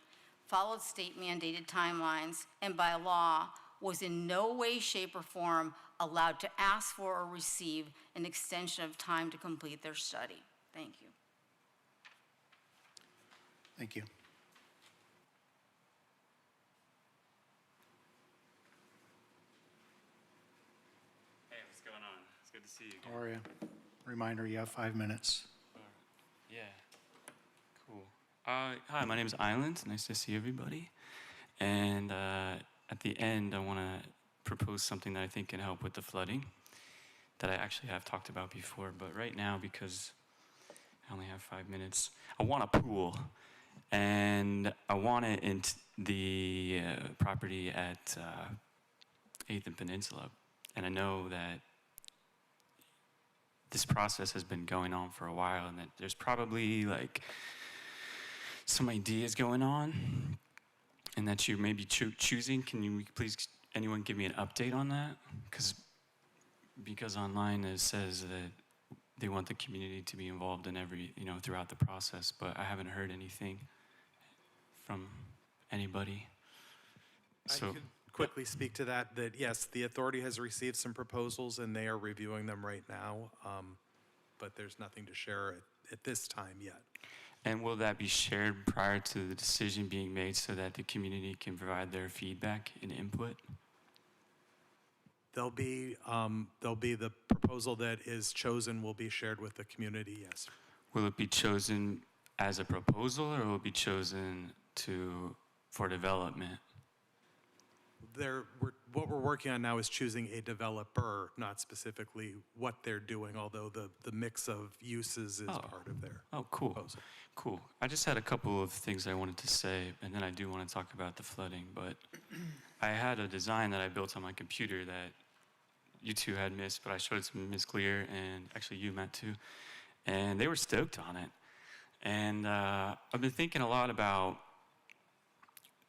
followed state-mandated timelines and by law was in no way, shape, or form allowed to ask for or receive an extension of time to complete their study. Thank you. Thank you. Hey, what's going on? It's good to see you again. How are you? Reminder, you have 5 minutes. Yeah, cool. Hi, my name is Island. Nice to see everybody. And at the end, I want to propose something that I think can help with the flooding that I actually have talked about before. But right now, because I only have 5 minutes, I want a pool. And I want it in the property at 8th and Peninsula. And I know that this process has been going on for a while and that there's probably like some ideas going on and that you may be choosing. Can you please, anyone give me an update on that? Because online it says that they want the community to be involved in every, throughout the process, but I haven't heard anything from anybody. I could quickly speak to that, yes, the authority has received some proposals and they are reviewing them right now, but there's nothing to share at this time yet. And will that be shared prior to the decision being made so that the community can provide their feedback and input? There'll be the proposal that is chosen will be shared with the community, yes. Will it be chosen as a proposal or will it be chosen for development? What we're working on now is choosing a developer, not specifically what they're doing, although the mix of uses is part of their proposal. Cool. I just had a couple of things I wanted to say, and then I do want to talk about the flooding, but I had a design that I built on my computer that you two had missed, but I showed it to Ms. Clear, and actually you, Matt, too, and they were stoked on it. And I've been thinking a lot about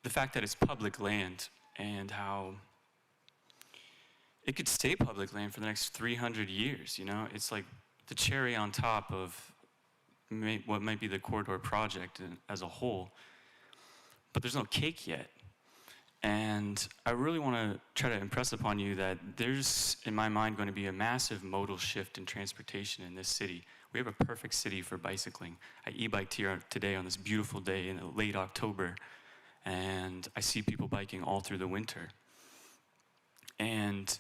the fact that it's public land and how it could stay public land for the next 300 years, It's like the cherry on top of what might be the corridor project as a whole. But there's no cake yet. And I really want to try to impress upon you that there's, in my mind, going to be a massive modal shift in transportation in this city. We have a perfect city for bicycling. I e-biked here today on this beautiful day in late October, and I see people biking all through the winter. And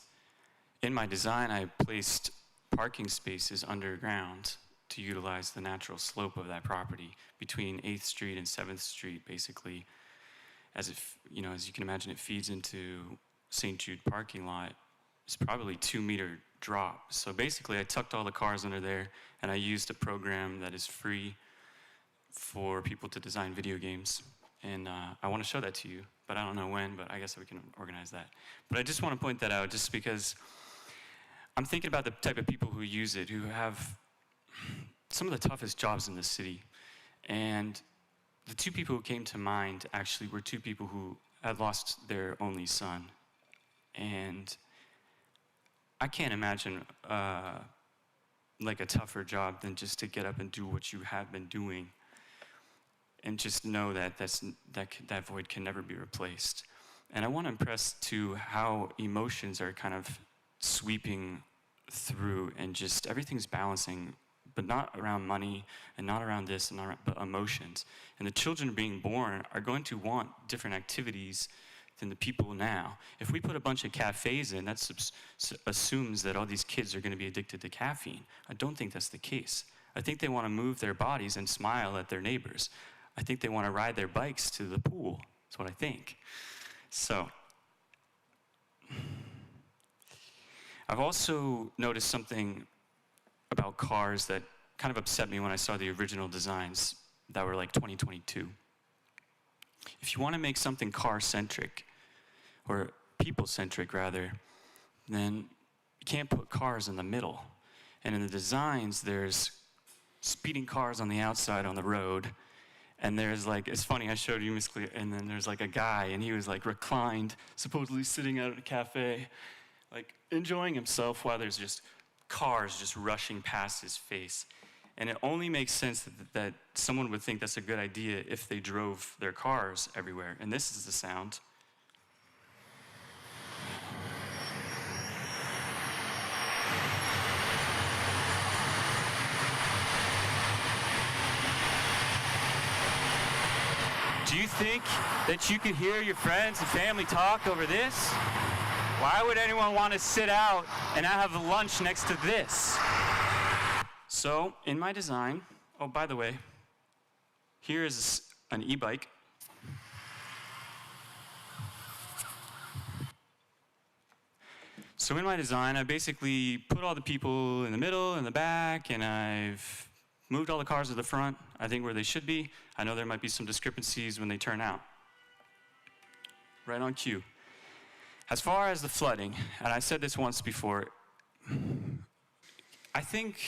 in my design, I placed parking spaces underground to utilize the natural slope of that property between 8th Street and 7th Street, basically. As if, as you can imagine, it feeds into St. Jude parking lot. It's probably 2-meter drop. So basically, I tucked all the cars under there, and I used a program that is free for people to design video games. And I want to show that to you, but I don't know when, but I guess we can organize that. But I just want to point that out just because I'm thinking about the type of people who use it, who have some of the toughest jobs in the city. And the two people who came to mind actually were two people who had lost their only son. And I can't imagine like a tougher job than just to get up and do what you have been doing and just know that that void can never be replaced. And I want to impress to how emotions are kind of sweeping through and just everything's balancing, but not around money and not around this, and not around, but emotions. And the children being born are going to want different activities than the people now. If we put a bunch of cafes in, that assumes that all these kids are going to be addicted to caffeine. I don't think that's the case. I think they want to move their bodies and smile at their neighbors. I think they want to ride their bikes to the pool. That's what I think. So, I've also noticed something about cars that kind of upset me when I saw the original designs that were like 2022. If you want to make something car-centric, or people-centric rather, then you can't put cars in the middle. And in the designs, there's speeding cars on the outside on the road, and there's like, it's funny, I showed you Miss Clea, and then there's like a guy, and he was like reclined, supposedly sitting out at a cafe, like enjoying himself while there's just cars just rushing past his face. And it only makes sense that someone would think that's a good idea if they drove their cars everywhere. And this is the sound. Do you think that you could hear your friends and family talk over this? Why would anyone want to sit out and not have lunch next to this? So, in my design, oh, by the way, here is an e-bike. So in my design, I basically put all the people in the middle, in the back, and I've moved all the cars to the front, I think where they should be. I know there might be some discrepancies when they turn out. Right on cue. As far as the flooding, and I said this once before, I think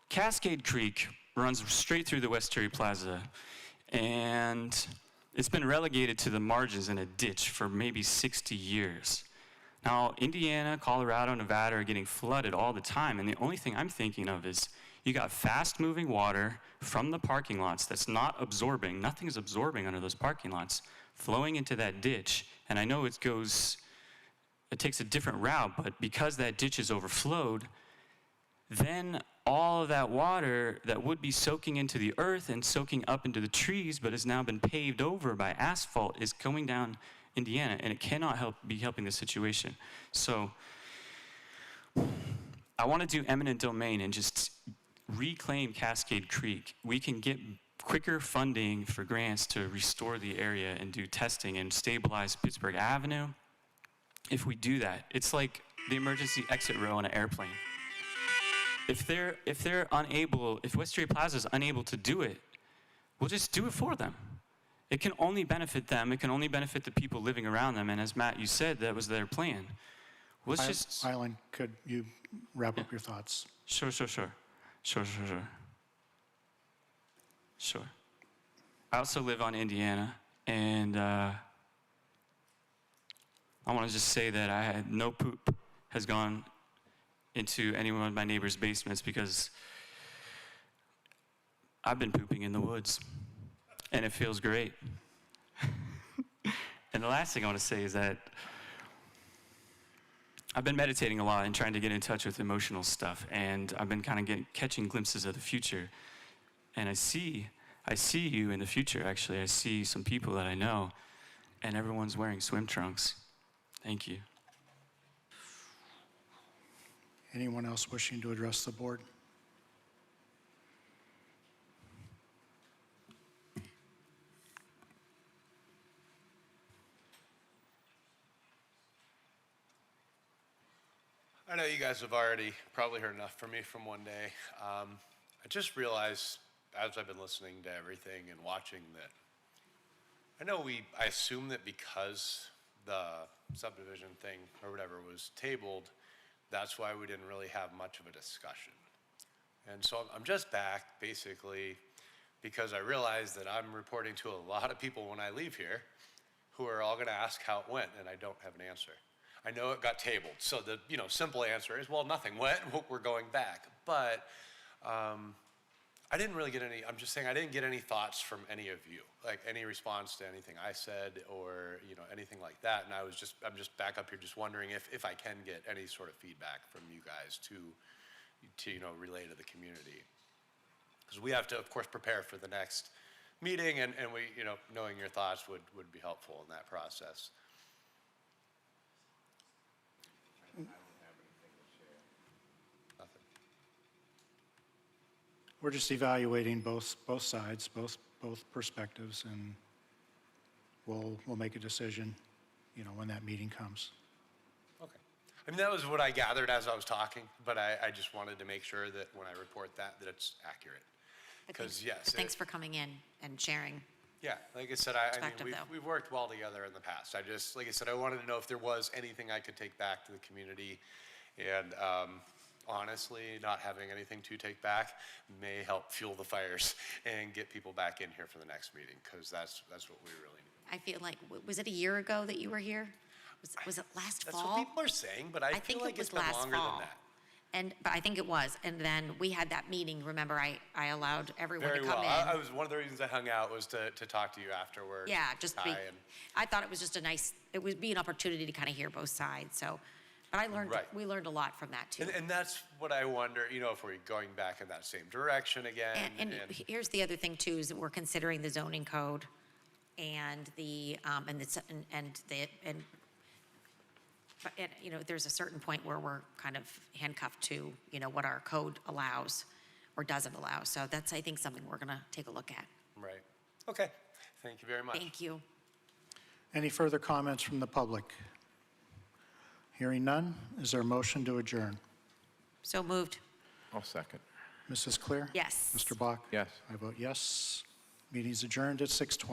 Cascade Creek runs straight through the West Terry Plaza, and it's been relegated to the margins in a ditch for maybe 60 years. Now, Indiana, Colorado, Nevada are getting flooded all the time, and the only thing I'm thinking of is you got fast-moving water from the parking lots that's not absorbing, nothing is absorbing under those parking lots, flowing into that ditch, and I know it takes a different route, but because that ditch is overflowed, then all of that water that would be soaking into the earth and soaking up into the trees, but has now been paved over by asphalt, is going down Indiana, and it cannot be helping the situation. So I want to do eminent domain and just reclaim Cascade Creek. We can get quicker funding for grants to restore the area and do testing and stabilize Pittsburgh Avenue. If we do that, it's like the emergency exit row on an airplane. If West Terry Plaza is unable to do it, we'll just do it for them. It can only benefit them. It can only benefit the people living around them. And as Matt, you said, that was their plan. Island, could you wrap up your thoughts? Sure. I also live on Indiana, and I want to just say that I had no poop has gone into any one of my neighbors' basements because I've been pooping in the woods, and it feels great. And the last thing I want to say is that I've been meditating a lot and trying to get in touch with emotional stuff, and I've been kind of catching glimpses of the future. And I see I see you in the future, actually. I see some people that I know, and everyone's wearing swim trunks. Thank you. Anyone else wishing to address the board? I know you guys have already probably heard enough from me from one day. I just realized as I've been listening to everything and watching that, I assume that because the subdivision thing or whatever was tabled, that's why we didn't really have much of a discussion. And so I'm just back basically because I realized that I'm reporting to a lot of people when I leave here who are all gonna ask how it went, and I don't have an answer. I know it got tabled, so the simple answer is, well, nothing went, we're going back. But I didn't really get any, I'm just saying, I didn't get any thoughts from any of you, like any response to anything I said or, anything like that. And I'm just back up here just wondering if I can get any sort of feedback from you guys to relay to the community. Because we have to, of course, prepare for the next meeting, and we, knowing your thoughts would be helpful in that process. We're just evaluating both sides, both perspectives, and we'll make a decision, when that meeting comes. Okay. I mean, that was what I gathered as I was talking, but I just wanted to make sure that when I report that it's accurate. Because yes. Thanks for coming in and sharing. Yeah, like I said, we've worked well together in the past. Like I said, I wanted to know if there was anything I could take back to the community, and honestly, not having anything to take back may help fuel the fires and get people back in here for the next meeting, because that's what we really need. I feel like, was it a year ago that you were here? Was it last fall? That's what people are saying, but I feel like it's been longer than that. But I think it was, and then we had that meeting, remember, I allowed everyone Very to come well. in. I was, one of the reasons I hung out was to talk to you afterward. Yeah, I I thought it was just it would be an opportunity to kind of hear both sides, so, but we learned a lot from that too. And that's what I wonder, if we're going back in that same direction again. And here's the other thing too, is that we're considering the zoning code and there's a certain point where we're kind of handcuffed to, what our code allows or doesn't allow. So that's, I think, something we're gonna take a look at. Right. Okay. Thank you very much. Thank you. Any further comments from the public? Hearing none, is there a motion to adjourn? So moved. I'll second. Mrs. Clear? Yes. Mr. Bach? Yes. I vote yes. Meeting's adjourned at 6:20.